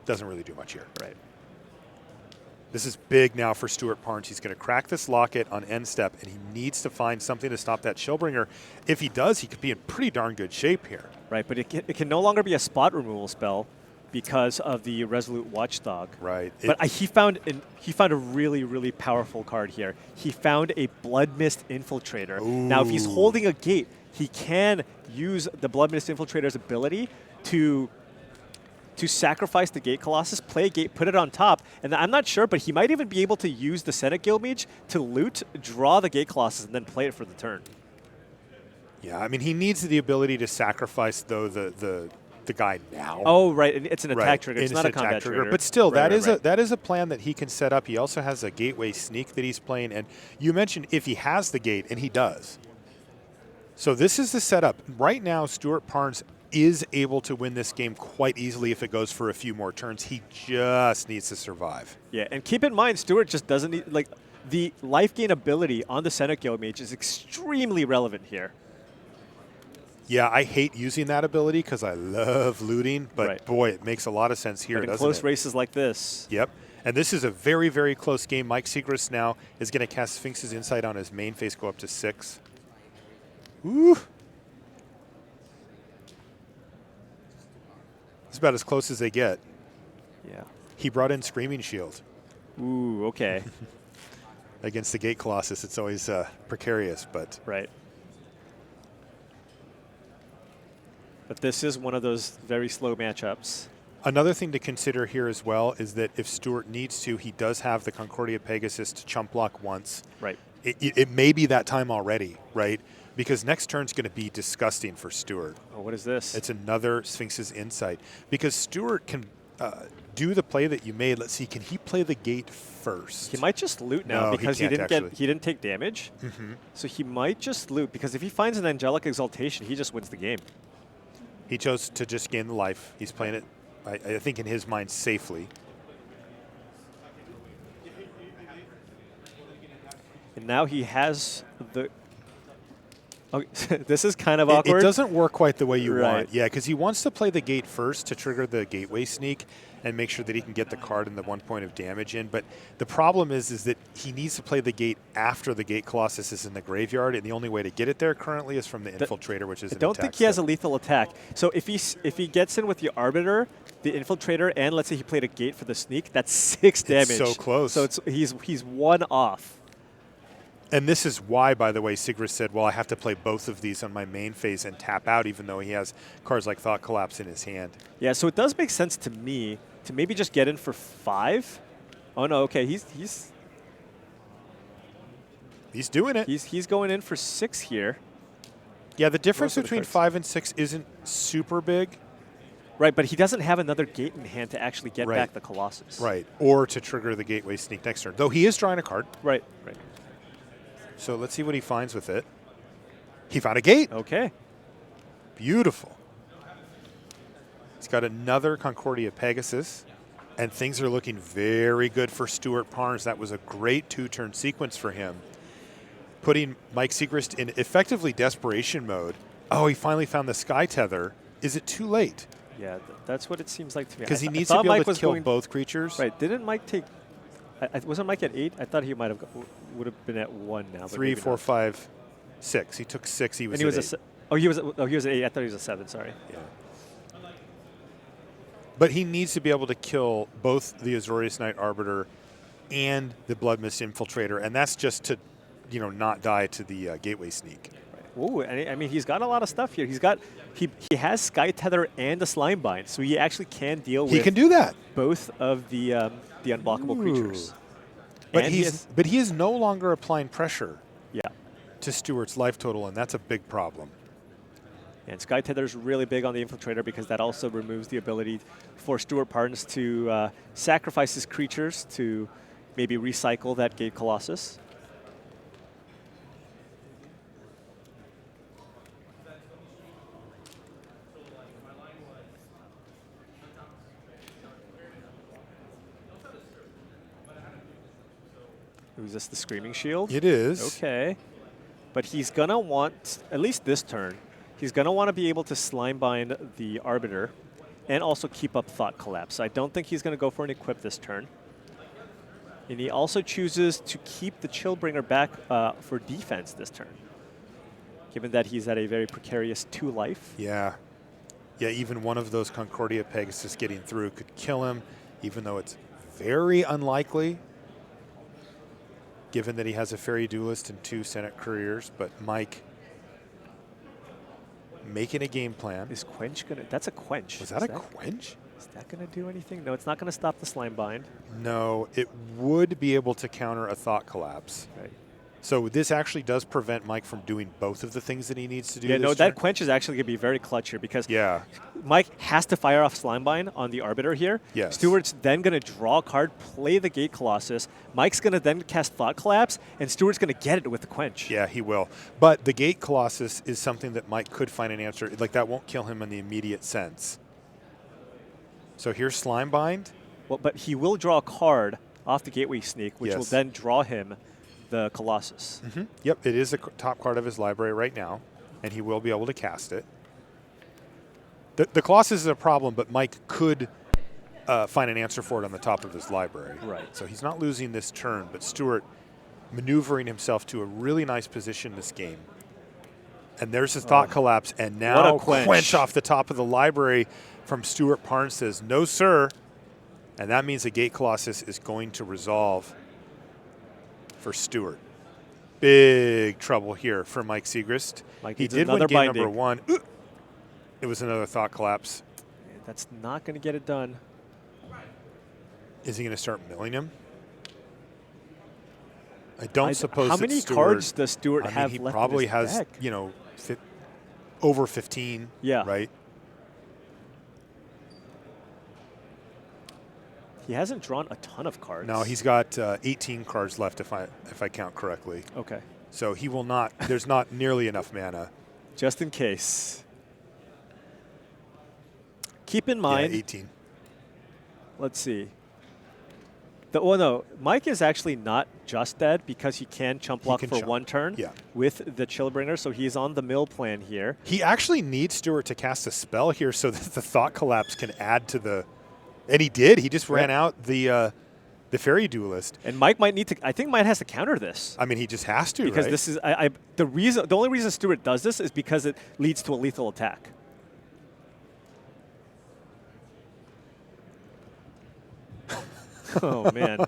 S1: doesn't really do much here.
S2: Right.
S1: This is big now for Stuart Parnes. He's going to crack this Locket on end step, and he needs to find something to stop that Chillbringer. If he does, he could be in pretty darn good shape here.
S2: Right, but it can no longer be a spot removal spell because of the Resolute Watchdog.
S1: Right.
S2: But he found a really, really powerful card here. He found a Blood Mist Infiltrator.
S1: Ooh.
S2: Now, if he's holding a gate, he can use the Blood Mist Infiltrator's ability to sacrifice the Gate Colossus, play a gate, put it on top, and I'm not sure, but he might even be able to use the Senate Guildmage to loot, draw the Gate Colossus, and then play it for the turn.
S1: Yeah, I mean, he needs the ability to sacrifice, though, the guy now.
S2: Oh, right, and it's an attack
S1: Right.
S2: trigger. It's not a combat trigger.
S1: But still,
S2: Right,
S1: that is a plan that he can set up. He also has a Gateway Sneak that he's playing, and you mentioned if he has the gate, and he does. So this is the setup. Right now, Stuart Parnes is able to win this game quite easily if it goes for a few more turns. He just needs to survive.
S2: Yeah, and keep in mind, Stuart just doesn't need, like, the life gain ability on the Senate Guildmage is extremely relevant here.
S1: Yeah, I hate using that ability because I love looting, but boy, it makes a lot of sense here,
S2: But in
S1: doesn't
S2: close
S1: it?
S2: races like this.
S1: Yep. And this is a very, very close game. Mike Sigrist now is going to cast Sphinx's Insight on his main phase, go up to 6. Ooh. It's about as close as they get.
S2: Yeah.
S1: He brought in Screaming Shield.
S2: Ooh, okay.
S1: Against the Gate Colossus, it's always precarious, but...
S2: Right. But this is one of those very slow matchups.
S1: Another thing to consider here as well is that if Stuart needs to, he does have the Concordia Pegasus to chump block once.
S2: Right.
S1: It may be that time already, right? Because next turn's going to be disgusting for Stuart.
S2: Oh, what is this?
S1: It's another Sphinx's Insight. Because Stuart can do the play that you made. Let's see, can he play the gate first?
S2: He might just loot now because he didn't take damage.
S1: Mm-hmm.
S2: So he might just loot because if he finds an Angelic Exaltation, he just wins the game.
S1: He chose to just gain the life. He's playing it, I think, in his mind safely.
S2: And now he has the... Oh, this is kind of awkward.
S1: It doesn't work quite the way you
S2: Right.
S1: want. Yeah, because he wants to play the gate first to trigger the Gateway Sneak and make sure that he can get the card and the 1 point of damage in. But the problem is that he needs to play the gate after the Gate Colossus is in the graveyard, and the only way to get it there currently is from the Infiltrator, which is
S2: I don't think he has a lethal attack. So if he gets in with the Arbiter, the Infiltrator, and let's say he played a gate for the Sneak, that's 6 damage.
S1: It's so close.
S2: So he's one off.
S1: And this is why, by the way, Sigrist said, well, I have to play both of these on my main phase and tap out, even though he has cards like Thought Collapse in his hand.
S2: Yeah, so it does make sense to me to maybe just get in for 5. Oh, no, okay, he's
S1: doing it.
S2: He's going in for 6 here.
S1: Yeah, the difference
S2: Most of the
S1: between
S2: cards.
S1: 5 and 6 isn't super big.
S2: Right, but he doesn't have another gate in hand to actually get
S1: Right.
S2: back the Colossus.
S1: Right, or to trigger the Gateway Sneak next turn. Though he is drawing a card.
S2: Right, right.
S1: So let's see what he finds with it. He found a gate.
S2: Okay.
S1: Beautiful. He's got another Concordia Pegasus, and things are looking very good for Stuart Parnes. That was a great 2-turn sequence for him. Putting Mike Sigrist in effectively desperation mode. Oh, he finally found the Sky Tether. Is it too late?
S2: Yeah, that's what it seems like to me.
S1: Because he
S2: I
S1: needs
S2: thought
S1: to be able
S2: Mike
S1: to
S2: was
S1: kill
S2: going,
S1: both creatures.
S2: Right, didn't Mike take... wasn't Mike at 8? I thought he might have would have been at 1 now.
S1: 3, 4, 5, 6. He took 6. He was.
S2: And he was
S1: at 8.
S2: he was at 8. I thought he was at 7. Sorry.
S1: Yeah. But he needs to be able to kill both the Azorius Knight Arbiter and the Blood Mist Infiltrator, and that's just to, not die to the Gateway Sneak.
S2: Ooh, and I mean, he's got a lot of stuff here. He has Sky Tether and a Slime Bind, so he actually can deal with.
S1: He can do that.
S2: Both of the unblockable creatures.
S1: But he is no longer applying pressure.
S2: Yeah.
S1: To Stuart's life total, and that's a big problem.
S2: And Sky Tether is really big on the Infiltrator because that also removes the ability for Stuart Parnes to sacrifice his creatures to maybe recycle that Gate Colossus. Is this the Screaming Shield?
S1: It is.
S2: Okay. But he's going to want, at least this turn, he's going to want to be able to Slime Bind the Arbiter and also keep up Thought Collapse. I don't think he's going to go for an equip this turn. And he also chooses to keep the Chillbringer back for defense this turn, given that he's at a very precarious 2 life.
S1: Yeah. Yeah, even one of those Concordia pegs just getting through could kill him, even though it's very unlikely, given that he has a Fairy Duelist and 2 Senate Couriers. But Mike making a game plan.
S2: Is Quench going to... That's a Quench.
S1: Was that a Quench?
S2: Is that going to do anything? No, it's not going to stop the Slime Bind.
S1: No, it would be able to counter a Thought Collapse.
S2: Right.
S1: So this actually does prevent Mike from doing both of the things that he needs to do.
S2: Yeah,
S1: this
S2: no,
S1: turn.
S2: that Quench is actually going to be very clutch here because
S1: yeah.
S2: Mike has to fire off Slime Bind on the Arbiter here.
S1: Yes.
S2: Stuart's then going to draw a card, play the Gate Colossus. Mike's going to then cast Thought Collapse, and Stuart's going to get it with the Quench.
S1: Yeah, he will. But the Gate Colossus is something that Mike could find an answer. Like, that won't kill him in the immediate sense. So here's Slime Bind.
S2: Well, but he will draw a card off the Gateway Sneak, which
S1: Yes.
S2: will then draw him the Colossus.
S1: Mm-hmm. Yep, it is the top card of his library right now, and he will be able to cast it. The Colossus is a problem, but Mike could find an answer for it on the top of his library.
S2: Right.
S1: So he's not losing this turn, but Stuart maneuvering himself to a really nice position this game. And there's his Thought Collapse, and now Quench off the top of the library from Stuart Parnes says, no, sir. And that means the Gate Colossus is going to resolve for Stuart. Big trouble here for Mike Sigrist. He did win game number 1. It was another Thought Collapse.
S2: That's not going to get it done.
S1: Is he going to start milling him? I don't suppose
S2: How many cards does Stuart have left in his deck?
S1: He probably has, over 15,
S2: yeah.
S1: Right?
S2: He hasn't drawn a ton of cards.
S1: No, he's got 18 cards left if I count correctly.
S2: Okay.
S1: So he will not, there's not nearly enough mana.
S2: Just in case. Keep in mind.
S1: Yeah, 18.
S2: Let's see. No, Mike is actually not just dead because he can chump block for 1 turn with the Chillbringer, so he's on the mill plan here.
S1: He actually needs Stuart to cast a spell here so that the Thought Collapse can add to the... And he did. He just ran out the Fairy Duelist.
S2: And Mike might need to... I think Mike has to counter this.
S1: I mean, he just has to,
S2: because
S1: right?
S2: This is... the only reason Stuart does this is because it leads to a lethal attack. Oh, man.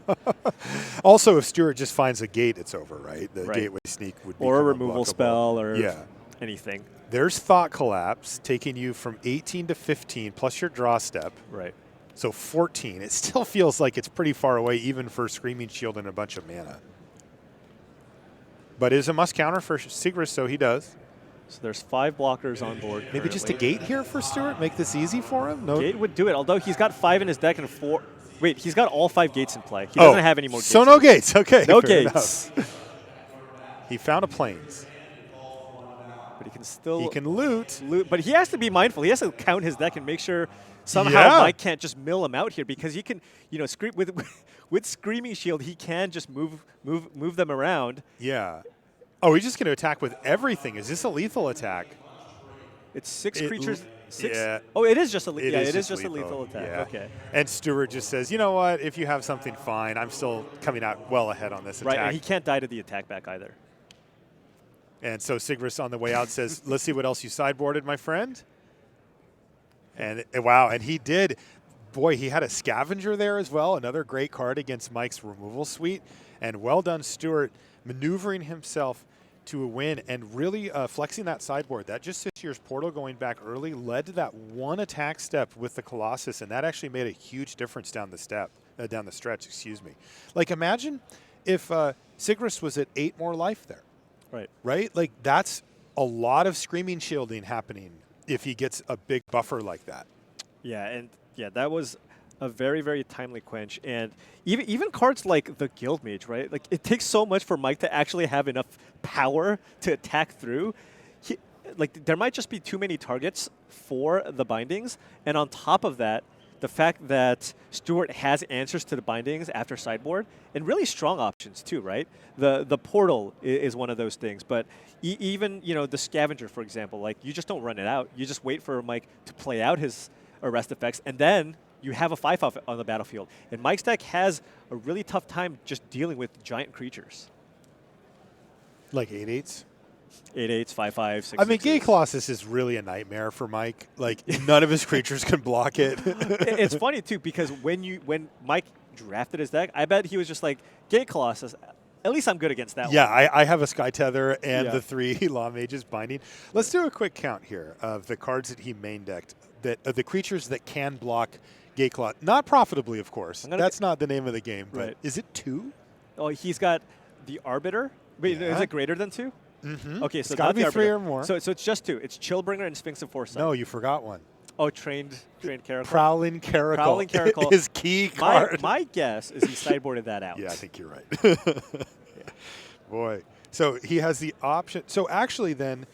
S1: Also, if Stuart just finds a gate, it's over, right? The Gateway Sneak would be...
S2: Or a removal spell or anything.
S1: There's Thought Collapse, taking you from 18 to 15, plus your draw step.
S2: Right.
S1: So 14. It still feels like it's pretty far away, even for Screaming Shield and a bunch of mana. But it is a must counter for Sigrist, so he does.
S2: So there's 5 blockers on board.
S1: Maybe just a gate here for Stuart? Make this easy for him? No.
S2: Gate would do it, although he's got 5 in his deck and 4... Wait, he's got all 5 gates in play. He doesn't have any more gates.
S1: So no gates. Okay.
S2: No gates.
S1: He found a Plains.
S2: But he can still...
S1: He can loot.
S2: But he has to be mindful. He has to count his deck and make sure somehow Mike can't just mill him out here, because he can, with Screaming Shield, he can just move them around.
S1: Yeah. Oh, he's just going to attack with everything. Is this a lethal attack?
S2: It's 6 creatures. 6?
S1: Yeah.
S2: Oh, it is just a lethal.
S1: Yeah,
S2: it is just a lethal attack.
S1: Yeah.
S2: Okay.
S1: And Stuart just says, you know what? If you have something, fine. I'm still coming out well ahead on this attack.
S2: Right, and he can't die to the attack back either.
S1: And so Sigrist on the way out says, let's see what else you sideboarded, my friend. And wow, and he did. boy, he had a Scavenger there as well, another great card against Mike's removal suite. And well done, Stuart, maneuvering himself to a win and really flexing that sideboard. That just 6 years portal going back early led to that one attack step with the Colossus, and that actually made a huge difference down the stretch, excuse me. Like, imagine if Sigrist was at 8 more life there. Right? Like, that's a lot of screaming shielding happening if he gets a big buffer like that.
S2: Yeah, and that was a very, very timely quench. And even cards like the Guild Mage, right? Like, it takes so much for Mike to actually have enough power to attack through. Like, there might just be too many targets for the bindings. And on top of that, the fact that Stuart has answers to the bindings after sideboard, and really strong options too, right? The portal is one of those things, but even the Scavenger, for example, like, you just don't run it out. You just wait for Mike to play out his arrest effects, and then you have a 5/5 on the battlefield. And Mike's deck has a really tough time just dealing with giant creatures.
S1: Like 8/8s?
S2: 8/8s, 5/5s, 6/6s.
S1: I mean, Gate Colossus is really a nightmare for Mike. Like, none of his creatures can block it.
S2: It's funny, too, because when Mike drafted his deck, I bet he was just like, Gate Colossus, at least I'm good against that one.
S1: Yeah, I have a Sky Tether and the 3 Law Mages binding. Let's do a quick count here of the cards that he main decked, the creatures that can block Gate Colossus. Not profitably, of course. That's not the name of the game, but is it 2?
S2: Oh, he's got the Arbiter. Wait, is it greater than 2?
S1: Mm-hmm.
S2: Okay, so
S1: it's got to be 3 or more.
S2: So it's just 2. It's Chillbringer and Sphinx of Foresight.
S1: No, you forgot one.
S2: Oh, trained Caracal.
S1: Prowling Caracal.
S2: Prowling Caracal.
S1: His key card.
S2: My guess is he sideboarded that out.
S1: Yeah, I think you're right. Boy. So he has the option. So actually then,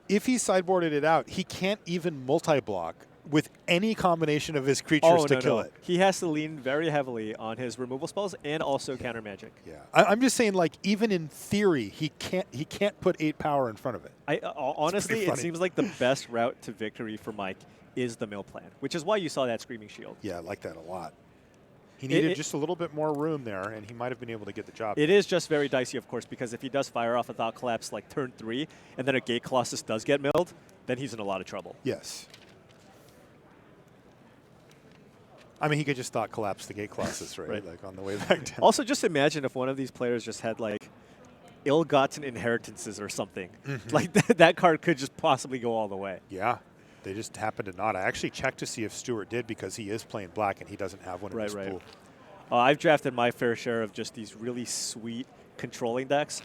S1: if he sideboarded it out, he can't even multi-block with any combination of his creatures to kill it.
S2: He has to lean very heavily on his removal spells and also counter magic.
S1: Yeah, I'm just saying, like, even in theory, he can't put 8 power in front of it.
S2: Honestly, it seems like the best route to victory for Mike is the mill plan, which is why you saw that Screaming Shield.
S1: Yeah, I like that a lot. He needed just a little bit more room there, and he might have been able to get the job.
S2: It is just very dicey, of course, because if he does fire off a Thought Collapse like turn 3, and then a Gate Colossus does get milled, then he's in a lot of trouble.
S1: Yes. I mean, he could just Thought Collapse the Gate Colossus, right? Like, on the way back down.
S2: Also, just imagine if one of these players just had, like, ill-gotten inheritances or something.
S1: Mm-hmm.
S2: Like, that card could just possibly go all the way.
S1: Yeah. They just happened to not. I actually checked to see if Stuart did, because he is playing black and he doesn't have one in his pool.
S2: I've drafted my fair share of just these really sweet controlling decks,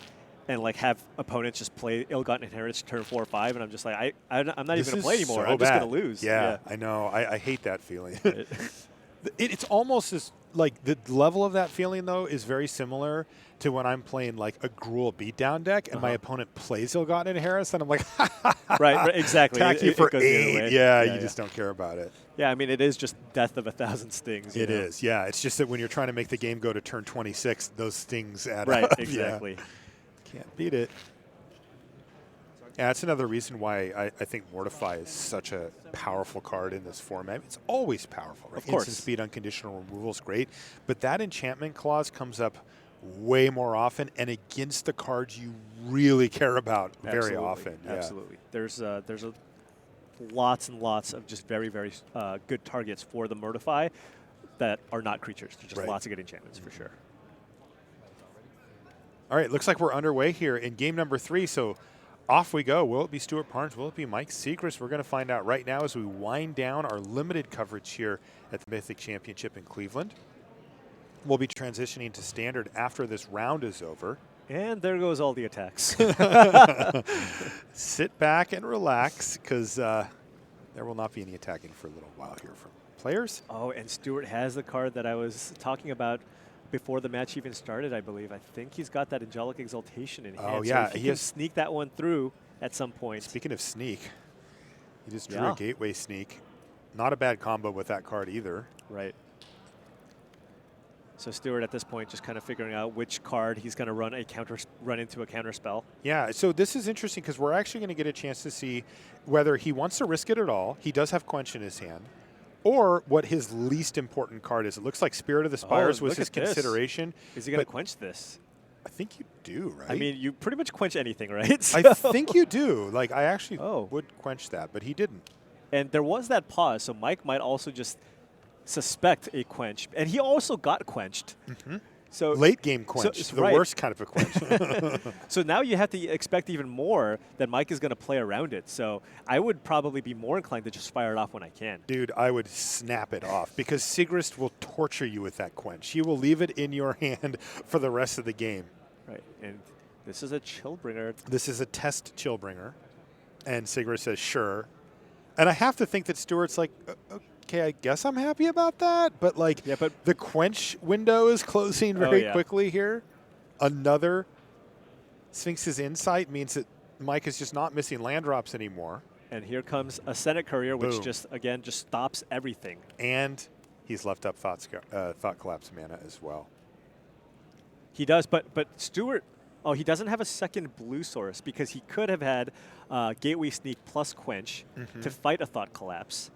S2: and like have opponents just play ill-gotten inheritance turn 4 or 5, and I'm just like, I'm not even going to play anymore. I'm just going to lose.
S1: Yeah, I know. I hate that feeling. It's almost as, like, the level of that feeling, though, is very similar to when I'm playing, like, a Gruul beatdown deck and my opponent plays ill-gotten inheritance, and I'm like,
S2: right, exactly.
S1: Attack you for 8. Yeah, you just don't care about it.
S2: Yeah, I mean, it is just death of 1,000 stings.
S1: It is, yeah. It's just that when you're trying to make the game go to turn 26, those stings add up.
S2: Right, exactly.
S1: Yeah. Can't beat it. Yeah, that's another reason why I think Mortify is such a powerful card in this format. It's always powerful, right?
S2: Of course.
S1: Instant speed, unconditional removal is great, but that enchantment clause comes up way more often and against the cards you really care about very often. Yeah.
S2: Absolutely. There's lots and lots of just very, very good targets for the Mortify that are not creatures. There's just lots of good enchantments for sure.
S1: All right, looks like we're underway here in game number 3, so off we go. Will it be Stuart Parnes? Will it be Mike Sigrist? We're going to find out right now as we wind down our limited coverage here at the Mythic Championship in Cleveland. We'll be transitioning to standard after this round is over.
S2: And there goes all the attacks.
S1: Sit back and relax, because there will not be any attacking for a little while here from players.
S2: Oh, and Stuart has the card that I was talking about before the match even started, I believe. I think he's got that Angelic Exaltation in hand.
S1: Oh, yeah.
S2: So he can sneak that one through at some point.
S1: Speaking of sneak, he just drew a Gateway Sneak. Not a bad combo with that card either.
S2: Right. So Stuart at this point just kind of figuring out which card he's going to run into a counter spell.
S1: Yeah, so this is interesting because we're actually going to get a chance to see whether he wants to risk it at all. He does have Quench in his hand. Or what his least important card is. It looks like Spirit of the Spires was his consideration.
S2: Is he going to quench this?
S1: I think you do, right?
S2: I mean, you pretty much quench anything, right?
S1: So. I think you do. Like, I actually would quench that, but he didn't.
S2: And there was that pause, so Mike might also just suspect a quench, and he also got quenched. So
S1: Late game quench, the worst kind of a quench.
S2: So now you have to expect even more that Mike is going to play around it. So I would probably be more inclined to just fire it off when I can.
S1: Dude, I would snap it off because Sigrist will torture you with that quench. He will leave it in your hand for the rest of the game.
S2: Right, and this is a Chillbringer.
S1: This is a test Chillbringer. And Sigrist says, sure. And I have to think that Stuart's like, okay, I guess I'm happy about that. But, like,
S2: yeah, but
S1: the quench window is closing very quickly here. Another Sphinx's Insight means that Mike is just not missing land drops anymore.
S2: And here comes a Senate Courier, which just stops everything.
S1: And he's left up Thought Collapse mana as well.
S2: He does, but Stuart, he doesn't have a second blue source because he could have had Gateway Sneak plus Quench to fight a Thought Collapse.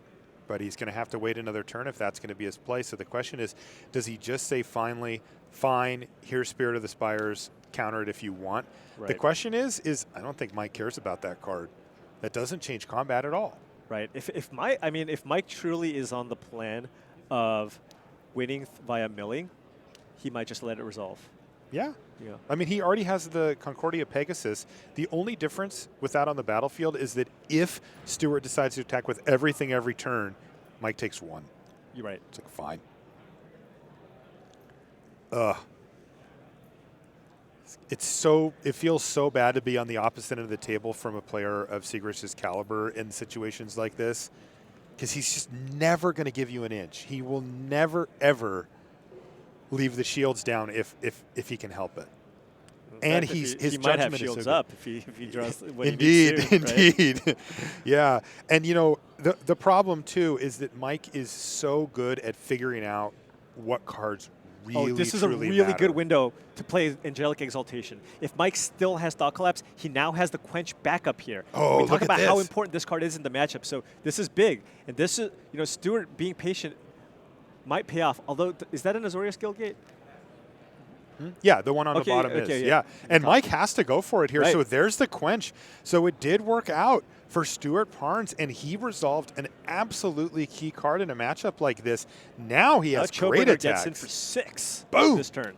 S1: But he's going to have to wait another turn if that's going to be his play. So the question is, does he just say finally, fine, here's Spirit of the Spires, counter it if you want?
S2: Right.
S1: The question is I don't think Mike cares about that card. That doesn't change combat at all.
S2: Right. If Mike truly is on the plan of winning via milling, he might just let it resolve.
S1: Yeah.
S2: Yeah.
S1: I mean, he already has the Concordia Pegasus. The only difference with that on the battlefield is that if Stuart decides to attack with everything every turn, Mike takes one.
S2: You're right.
S1: It's like, fine. Ugh. It feels so bad to be on the opposite end of the table from a player of Sigrist's caliber in situations like this, because he's just never going to give you an inch. He will never, ever leave the shields down if he can help it. And his
S2: he
S1: judgment
S2: might have
S1: is
S2: shields
S1: so
S2: up if he draws.
S1: Indeed.
S2: Right?
S1: Yeah. And the problem too is that Mike is so good at figuring out what cards really.
S2: This is a really good window to play Angelic Exaltation. If Mike still has Thought Collapse, he now has the Quench backup here.
S1: Oh,
S2: we talk
S1: look
S2: about
S1: at
S2: how
S1: this.
S2: important this card is in the matchup. So this is big, and this is Stuart being patient might pay off. Although, is that an Azorius Guildgate?
S1: Yeah, the one on the bottom is. Yeah. And Mike has to go for it here. Right. So there's the Quench. So it did work out for Stuart Parnes, and he resolved an absolutely key card in a matchup like this. Now he has great attacks.
S2: Gets in for 6
S1: Boom.
S2: This turn.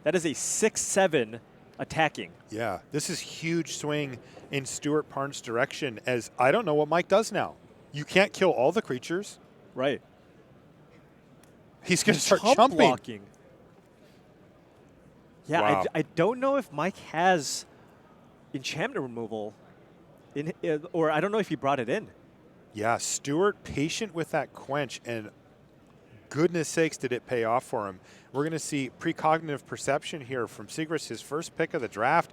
S2: That is a 6/7 attacking.
S1: Yeah, this is huge swing in Stuart Parnes' direction, as I don't know what Mike does now. You can't kill all the creatures.
S2: Right.
S1: He's going to start jumping.
S2: Blocking. Yeah,
S1: wow.
S2: I don't know if Mike has enchantment removal, or I don't know if he brought it in.
S1: Yeah, Stuart patient with that Quench, and goodness sakes did it pay off for him. We're going to see Precognitive Perception here from Sigrist, his first pick of the draft.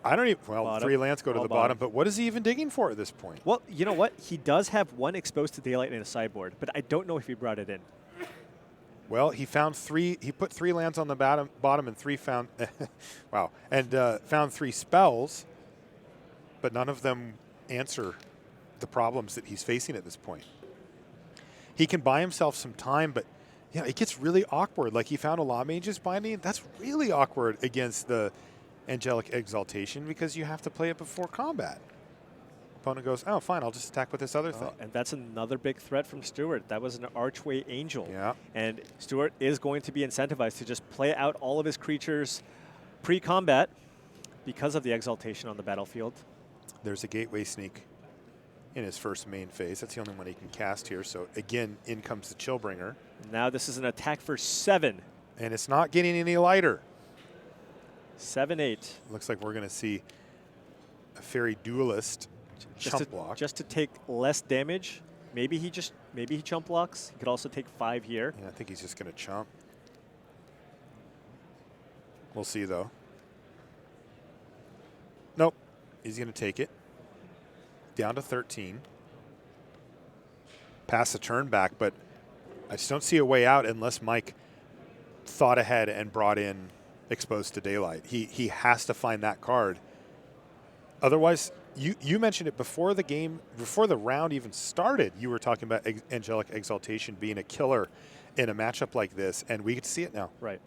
S1: I don't even, bottom. 3 lands go to the bottom, but what is he even digging for at this point?
S2: Well, you know what? He does have 1 Exposed to Daylight in a sideboard, but I don't know if he brought it in.
S1: Well, he found 3. He put 3 lands on the bottom, and 3 found. Wow, and found 3 spells, but none of them answer the problems that he's facing at this point. He can buy himself some time, but yeah, it gets really awkward. Like he found a Law Mage's Binding. That's really awkward against the Angelic Exaltation because you have to play it before combat. Opponent goes, oh, fine, I'll just attack with this other thing.
S2: And that's another big threat from Stuart. That was an Archway Angel.
S1: Yeah.
S2: And Stuart is going to be incentivized to just play out all of his creatures pre-combat because of the Exaltation on the battlefield.
S1: There's a Gateway Sneak in his first main phase. That's the only one he can cast here. So, again, in comes the Chillbringer.
S2: Now this is an attack for 7.
S1: And it's not getting any lighter.
S2: 7/8.
S1: Looks like we're going to see a Fairy Duelist chump block.
S2: Just to take less damage. Maybe he chump blocks. He could also take 5 here.
S1: Yeah, I think he's just going to chump. We'll see, though. Nope. He's going to take it. Down to 13. Pass the turn back, but I just don't see a way out unless Mike thought ahead and brought in Exposed to Daylight. He has to find that card. Otherwise, you mentioned it before the game, before the round even started, you were talking about Angelic Exaltation being a killer in a matchup like this, and we get to see it now.
S2: Right.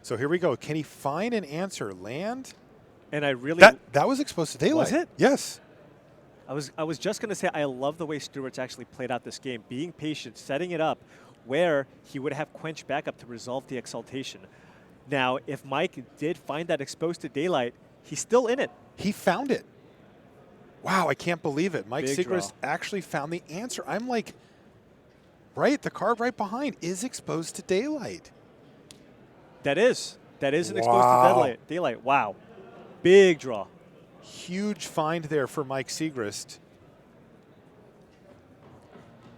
S1: So here we go. Can he find an answer? Land?
S2: And I really...
S1: That was Exposed to Daylight.
S2: Was it?
S1: Yes.
S2: I was just going to say, I love the way Stuart's actually played out this game. Being patient, setting it up, where he would have Quench backup to resolve the Exaltation. Now, if Mike did find that exposed to daylight, he's still in it.
S1: He found it. Wow, I can't believe it. Mike
S2: Big
S1: Sigrist
S2: draw.
S1: actually found the answer. I'm like, right, the card right behind is exposed to daylight.
S2: That is an exposed
S1: Wow.
S2: to daylight. Wow. Big draw.
S1: Huge find there for Mike Sigrist.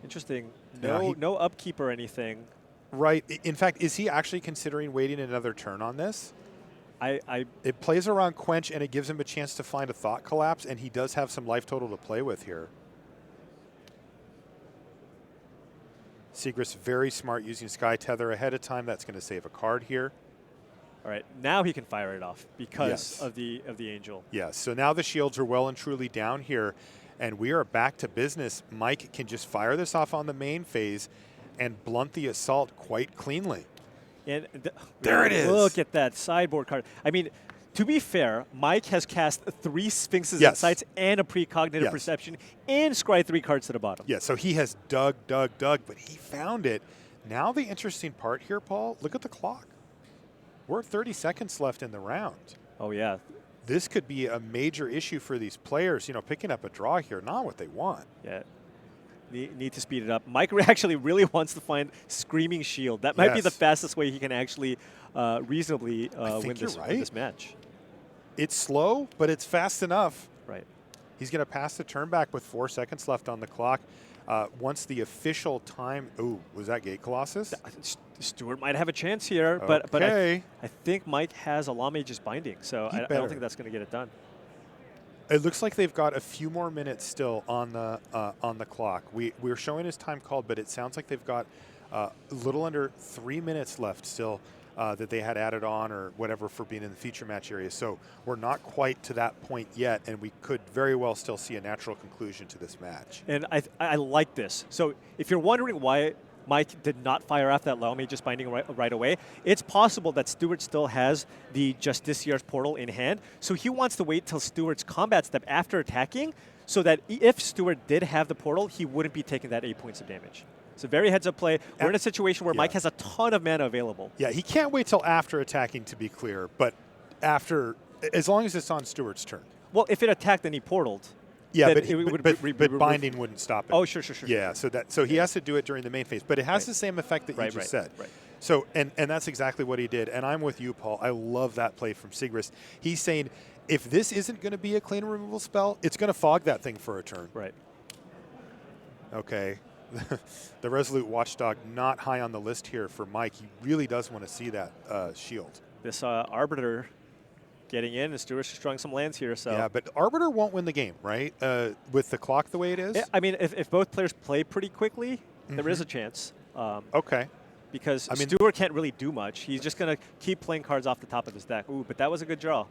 S2: Interesting.
S1: Yeah,
S2: No upkeep or anything.
S1: Right. In fact, is he actually considering waiting another turn on this? It plays around Quench, and it gives him a chance to find a Thought Collapse, and he does have some life total to play with here. Sigrist very smart using Sky Tether ahead of time. That's going to save a card here.
S2: All right, now he can fire it off because
S1: Yes.
S2: of the Angel.
S1: Yes, so now the shields are well and truly down here, and we are back to business. Mike can just fire this off on the main phase and blunt the assault quite cleanly.
S2: And
S1: There it is.
S2: Look at that sideboard card. I mean, to be fair, Mike has cast 3 Sphinx's
S1: Yes.
S2: Insights and a Precognitive
S1: Yes.
S2: Perception and scry 3 cards to the bottom.
S1: Yeah, so he has dug, but he found it. Now the interesting part here, Paul, look at the clock. We're at 30 seconds left in the round.
S2: Oh, yeah.
S1: This could be a major issue for these players. You know, picking up a draw here, not what they want.
S2: Yeah. Need to speed it up. Mike actually really wants to find Screaming Shield. That might be the
S1: Yes.
S2: fastest way he can actually reasonably
S1: I think you're
S2: win
S1: right.
S2: this match.
S1: It's slow, but it's fast enough.
S2: Right.
S1: He's going to pass the turn back with 4 seconds left on the clock. Once the official time, ooh, was that Gate Colossus?
S2: Stuart might have a chance here, but
S1: Okay.
S2: I think Mike has a Law Mage's Binding, so I
S1: better.
S2: don't think that's going to get it done.
S1: It looks like they've got a few more minutes still on the clock. We're showing his time called, but it sounds like they've got a little under 3 minutes left still that they had added on or whatever for being in the feature match area. So we're not quite to that point yet, and we could very well still see a natural conclusion to this match.
S2: And I like this. So if you're wondering why Mike did not fire off that Law Mage's Binding right away, it's possible that Stuart still has the Justicier's Portal in hand, so he wants to wait till Stuart's combat step after attacking so that if Stuart did have the portal, he wouldn't be taking that 8 points of damage. It's a very heads-up play. We're in a situation where Mike has a ton of mana available.
S1: Yeah, he can't wait till after attacking, to be clear, but after, as long as it's on Stuart's turn.
S2: Well, if it attacked and he portaled,
S1: Yeah,
S2: then
S1: but binding wouldn't stop it.
S2: Oh, sure.
S1: Yeah, so he has to do it during the main phase, but it has the same effect that you just said.
S2: Right.
S1: So, and that's exactly what he did, and I'm with you, Paul. I love that play from Sigrist. He's saying, if this isn't going to be a clean removal spell, it's going to fog that thing for a turn.
S2: Right.
S1: Okay. The Resolute Watchdog not high on the list here for Mike. He really does want to see that shield.
S2: This Arbiter getting in, and Stuart's destroying some lands here. So
S1: Yeah, but Arbiter won't win the game, right? With the clock the way it is?
S2: Yeah, I mean, if both players play pretty quickly, there is a chance.
S1: Okay.
S2: Because
S1: I mean,
S2: Stuart can't really do much. He's just going to keep playing cards off the top of his deck. Ooh, but that was a good draw.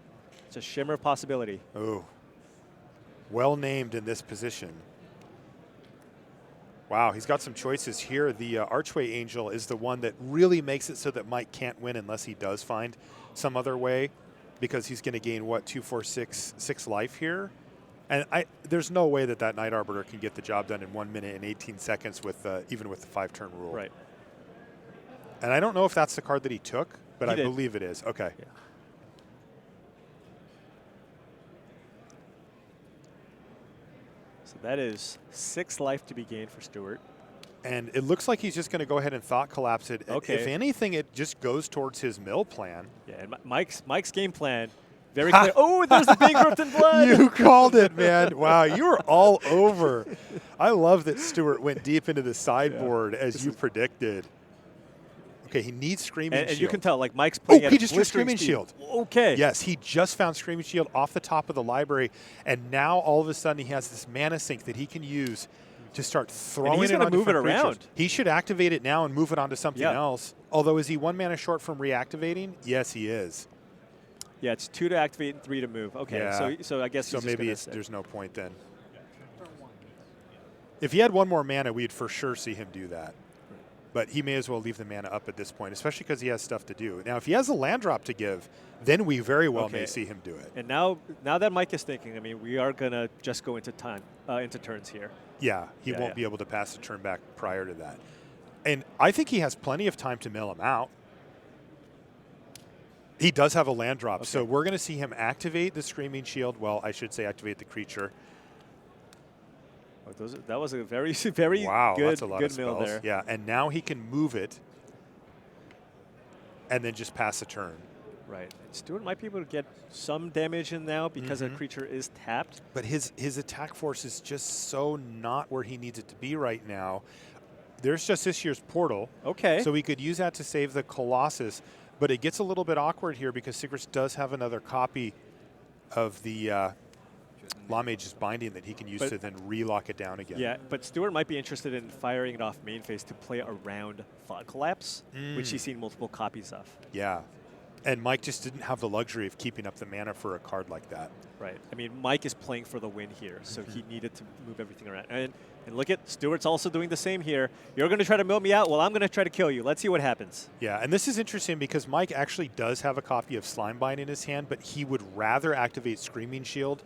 S2: It's a shimmer possibility.
S1: Oh, well named in this position. Wow, he's got some choices here. The Archway Angel is the one that really makes it so that Mike can't win unless he does find some other way, because he's going to gain, what, 2, 4, 6 life here? And there's no way that Night Arbiter can get the job done in 1 minute and 18 seconds with even with the 5-turn rule.
S2: Right.
S1: And I don't know if that's the card that he took, but I
S2: did.
S1: believe it is. Okay.
S2: Yeah. So that is 6 life to be gained for Stuart.
S1: And it looks like he's just going to go ahead and Thought Collapse it.
S2: Okay.
S1: If anything, it just goes towards his mill plan.
S2: Yeah, and Mike's game plan, very clear. Oh, there's the Bankrupt in Blood.
S1: You called it, man. Wow, you were all over. I love that Stuart went deep into the sideboard as you predicted. Okay, he needs Screaming Shield.
S2: And you can tell, like, Mike's playing at
S1: he just drew
S2: blistering
S1: Screaming
S2: speed.
S1: Shield.
S2: Okay.
S1: Yes, he just found Screaming Shield off the top of the library, and now all of a sudden he has this mana sink that he can use to start throwing
S2: he's
S1: it
S2: gonna
S1: on
S2: move it
S1: different creatures.
S2: around.
S1: He should activate it now and move it on to something
S2: Yeah.
S1: else. Although, is he 1 mana short from reactivating? Yes, he is.
S2: Yeah, it's 2 to activate and 3 to move. Okay,
S1: Yeah.
S2: so I guess
S1: So
S2: he's
S1: maybe
S2: just gonna
S1: there's no point then. If he had 1 more mana, we'd for sure see him do that. But he may as well leave the mana up at this point, especially because he has stuff to do. Now, if he has a land drop to give, then we very well may see him do it.
S2: And now that Mike is thinking, I mean, we are gonna just go into turns here.
S1: Yeah, he
S2: Yeah,
S1: won't
S2: yeah.
S1: be able to pass the turn back prior to that. and I think he has plenty of time to mill him out. He does have a land drop, so we're going to see him activate the Screaming Shield. Well, I should say activate the creature.
S2: Oh, that was a very, very good mill there.
S1: Yeah, and now he can move it and then just pass a turn.
S2: Right. And Stuart might be able to get some damage in now because a creature is tapped.
S1: But his attack force is just so not where he needs it to be right now. There's just this year's portal.
S2: Okay.
S1: So we could use that to save the Colossus. But it gets a little bit awkward here because Sigrist does have another copy of the Law Mage's Binding that he can use to then relock it down again.
S2: Yeah, but Stuart might be interested in firing it off main phase to play around Thought Collapse, which he's seen multiple copies of.
S1: Yeah. And Mike just didn't have the luxury of keeping up the mana for a card like that.
S2: Right. I mean, Mike is playing for the win here, so he needed to move everything around. And look at Stuart's also doing the same here. You're going to try to mill me out? Well, I'm going to try to kill you. Let's see what happens.
S1: Yeah, and this is interesting because Mike actually does have a copy of Slimebind in his hand, but he would rather activate Screaming Shield.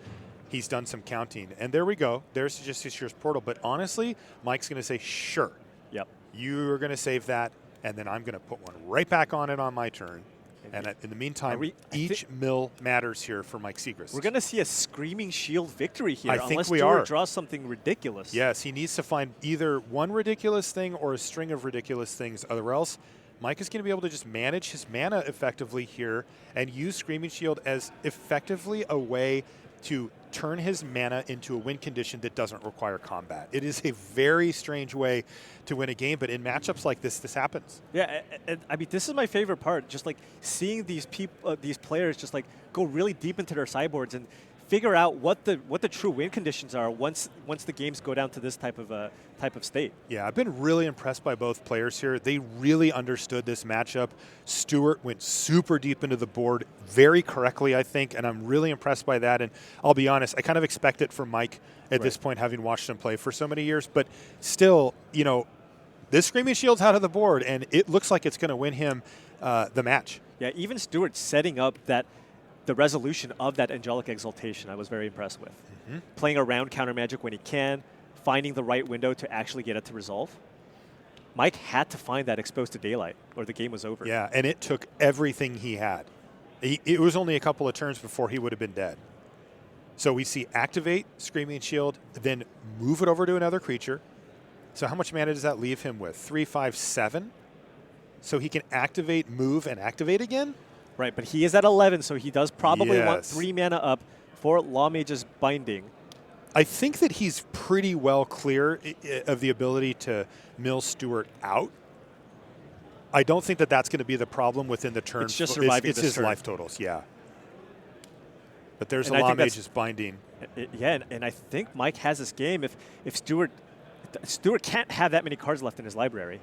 S1: He's done some counting. And there we go. There's just this year's portal. But honestly, Mike's going to say, sure.
S2: Yep.
S1: You're going to save that, and then I'm going to put one right back on it on my turn. And in the meantime, each mill matters here for Mike Sigrist.
S2: We're going to see a Screaming Shield victory here,
S1: unless
S2: Stuart draws something ridiculous.
S1: Yes, he needs to find either one ridiculous thing or a string of ridiculous things, or else Mike is going to be able to just manage his mana effectively here and use Screaming Shield as effectively a way to turn his mana into a win condition that doesn't require combat. It is a very strange way to win a game, but in matchups like this happens.
S2: Yeah, and I mean, this is my favorite part, just like seeing these people, these players just like go really deep into their sideboards and figure out what the true win conditions are once the games go down to this type of state.
S1: Yeah, I've been really impressed by both players here. They really understood this matchup. Stuart went super deep into the board very correctly, I think, and I'm really impressed by that. And I'll be honest, I kind of expect it from Mike at this point, having watched him play for so many years. But still, you know, this Screaming Shield's out of the board, and it looks like it's going to win him the match.
S2: Yeah, even Stuart setting up the resolution of that Angelic Exaltation, I was very impressed with. Playing around counter magic when he can, finding the right window to actually get it to resolve. Mike had to find that exposed to daylight, or the game was over.
S1: Yeah, and it took everything he had. It was only a couple of turns before he would have been dead. So we see activate Screaming Shield, then move it over to another creature. So how much mana does that leave him with? 3, 5, 7? So he can activate, move, and activate again?
S2: Right, but he is at 11, so he does probably want 3 mana up for Law Mage's Binding.
S1: I think that he's pretty well clear of the ability to mill Stuart out. I don't think that that's going to be the problem within the turn.
S2: It's just surviving
S1: It's
S2: this
S1: his
S2: turn.
S1: Life totals, yeah. But there's a Law Mage's Binding.
S2: Yeah, and I think Mike has this game if Stuart can't have that many cards left in his library.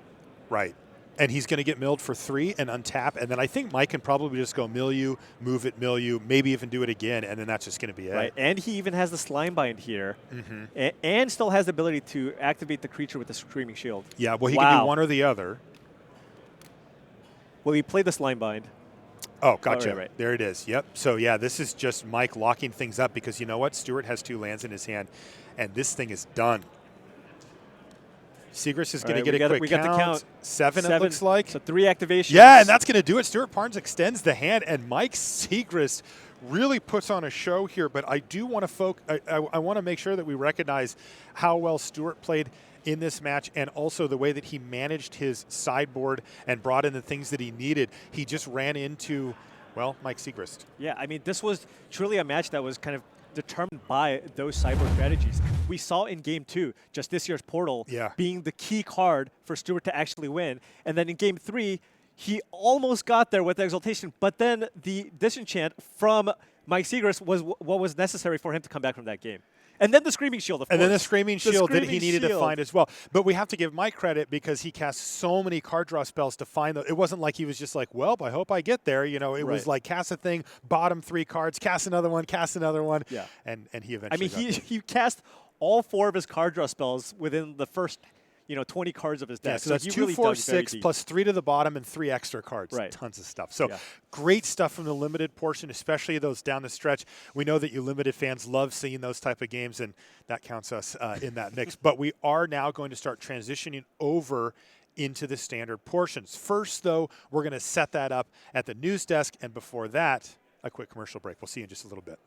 S1: Right. And he's going to get milled for 3 and untap. And then I think Mike can probably just go mill you, move it, mill you, maybe even do it again, and then that's just going to be it.
S2: Right, and he even has the Slimebind here, and still has the ability to activate the creature with the Screaming Shield.
S1: Yeah, well, he can do one or the other.
S2: Well, he played the Slimebind.
S1: Oh, gotcha.
S2: Right.
S1: There it is. Yep. So, yeah, this is just Mike locking things up because you know what? Stuart has 2 lands in his hand, and this thing is done. Sigrist is going to get a quick count.
S2: We got the count.
S1: 7, it looks like.
S2: So 3 activations.
S1: Yeah, and that's going to do it. Stuart Parnes extends the hand, and Mike Sigrist really puts on a show here. But I do want to I want to make sure that we recognize how well Stuart played in this match, and also the way that he managed his sideboard and brought in the things that he needed. He just ran into, well, Mike Sigrist.
S2: Yeah, I mean, this was truly a match that was kind of determined by those sideboard strategies. We saw in Game 2, just this year's Portal being the key card for Stuart to actually win. And then in Game 3, he almost got there with Exaltation, but then the Disenchant from Mike Sigrist was what was necessary for him to come back from that game. And then the Screaming Shield, of course.
S1: And then the Screaming Shield that he needed to find as well. But we have to give Mike credit because he cast so many card draw spells to find them. It wasn't like he was just like, well, I hope I get there. You know, it was like cast a thing, bottom 3 cards, cast another one. Yeah. And he eventually
S2: he cast all 4 of his card draw spells within the first 20 cards of his deck.
S1: Yeah, so that's 2, 4, 6 plus 3 to the bottom and 3 extra cards.
S2: Right.
S1: Tons of stuff. So great stuff from the limited portion, especially those down the stretch. We know that you limited fans love seeing those type of games, and that counts us in that mix. But we are now going to start transitioning over into the standard portions. First, though, we're going to set that up at the news desk, and before that, a quick commercial break. We'll see you in just a little bit.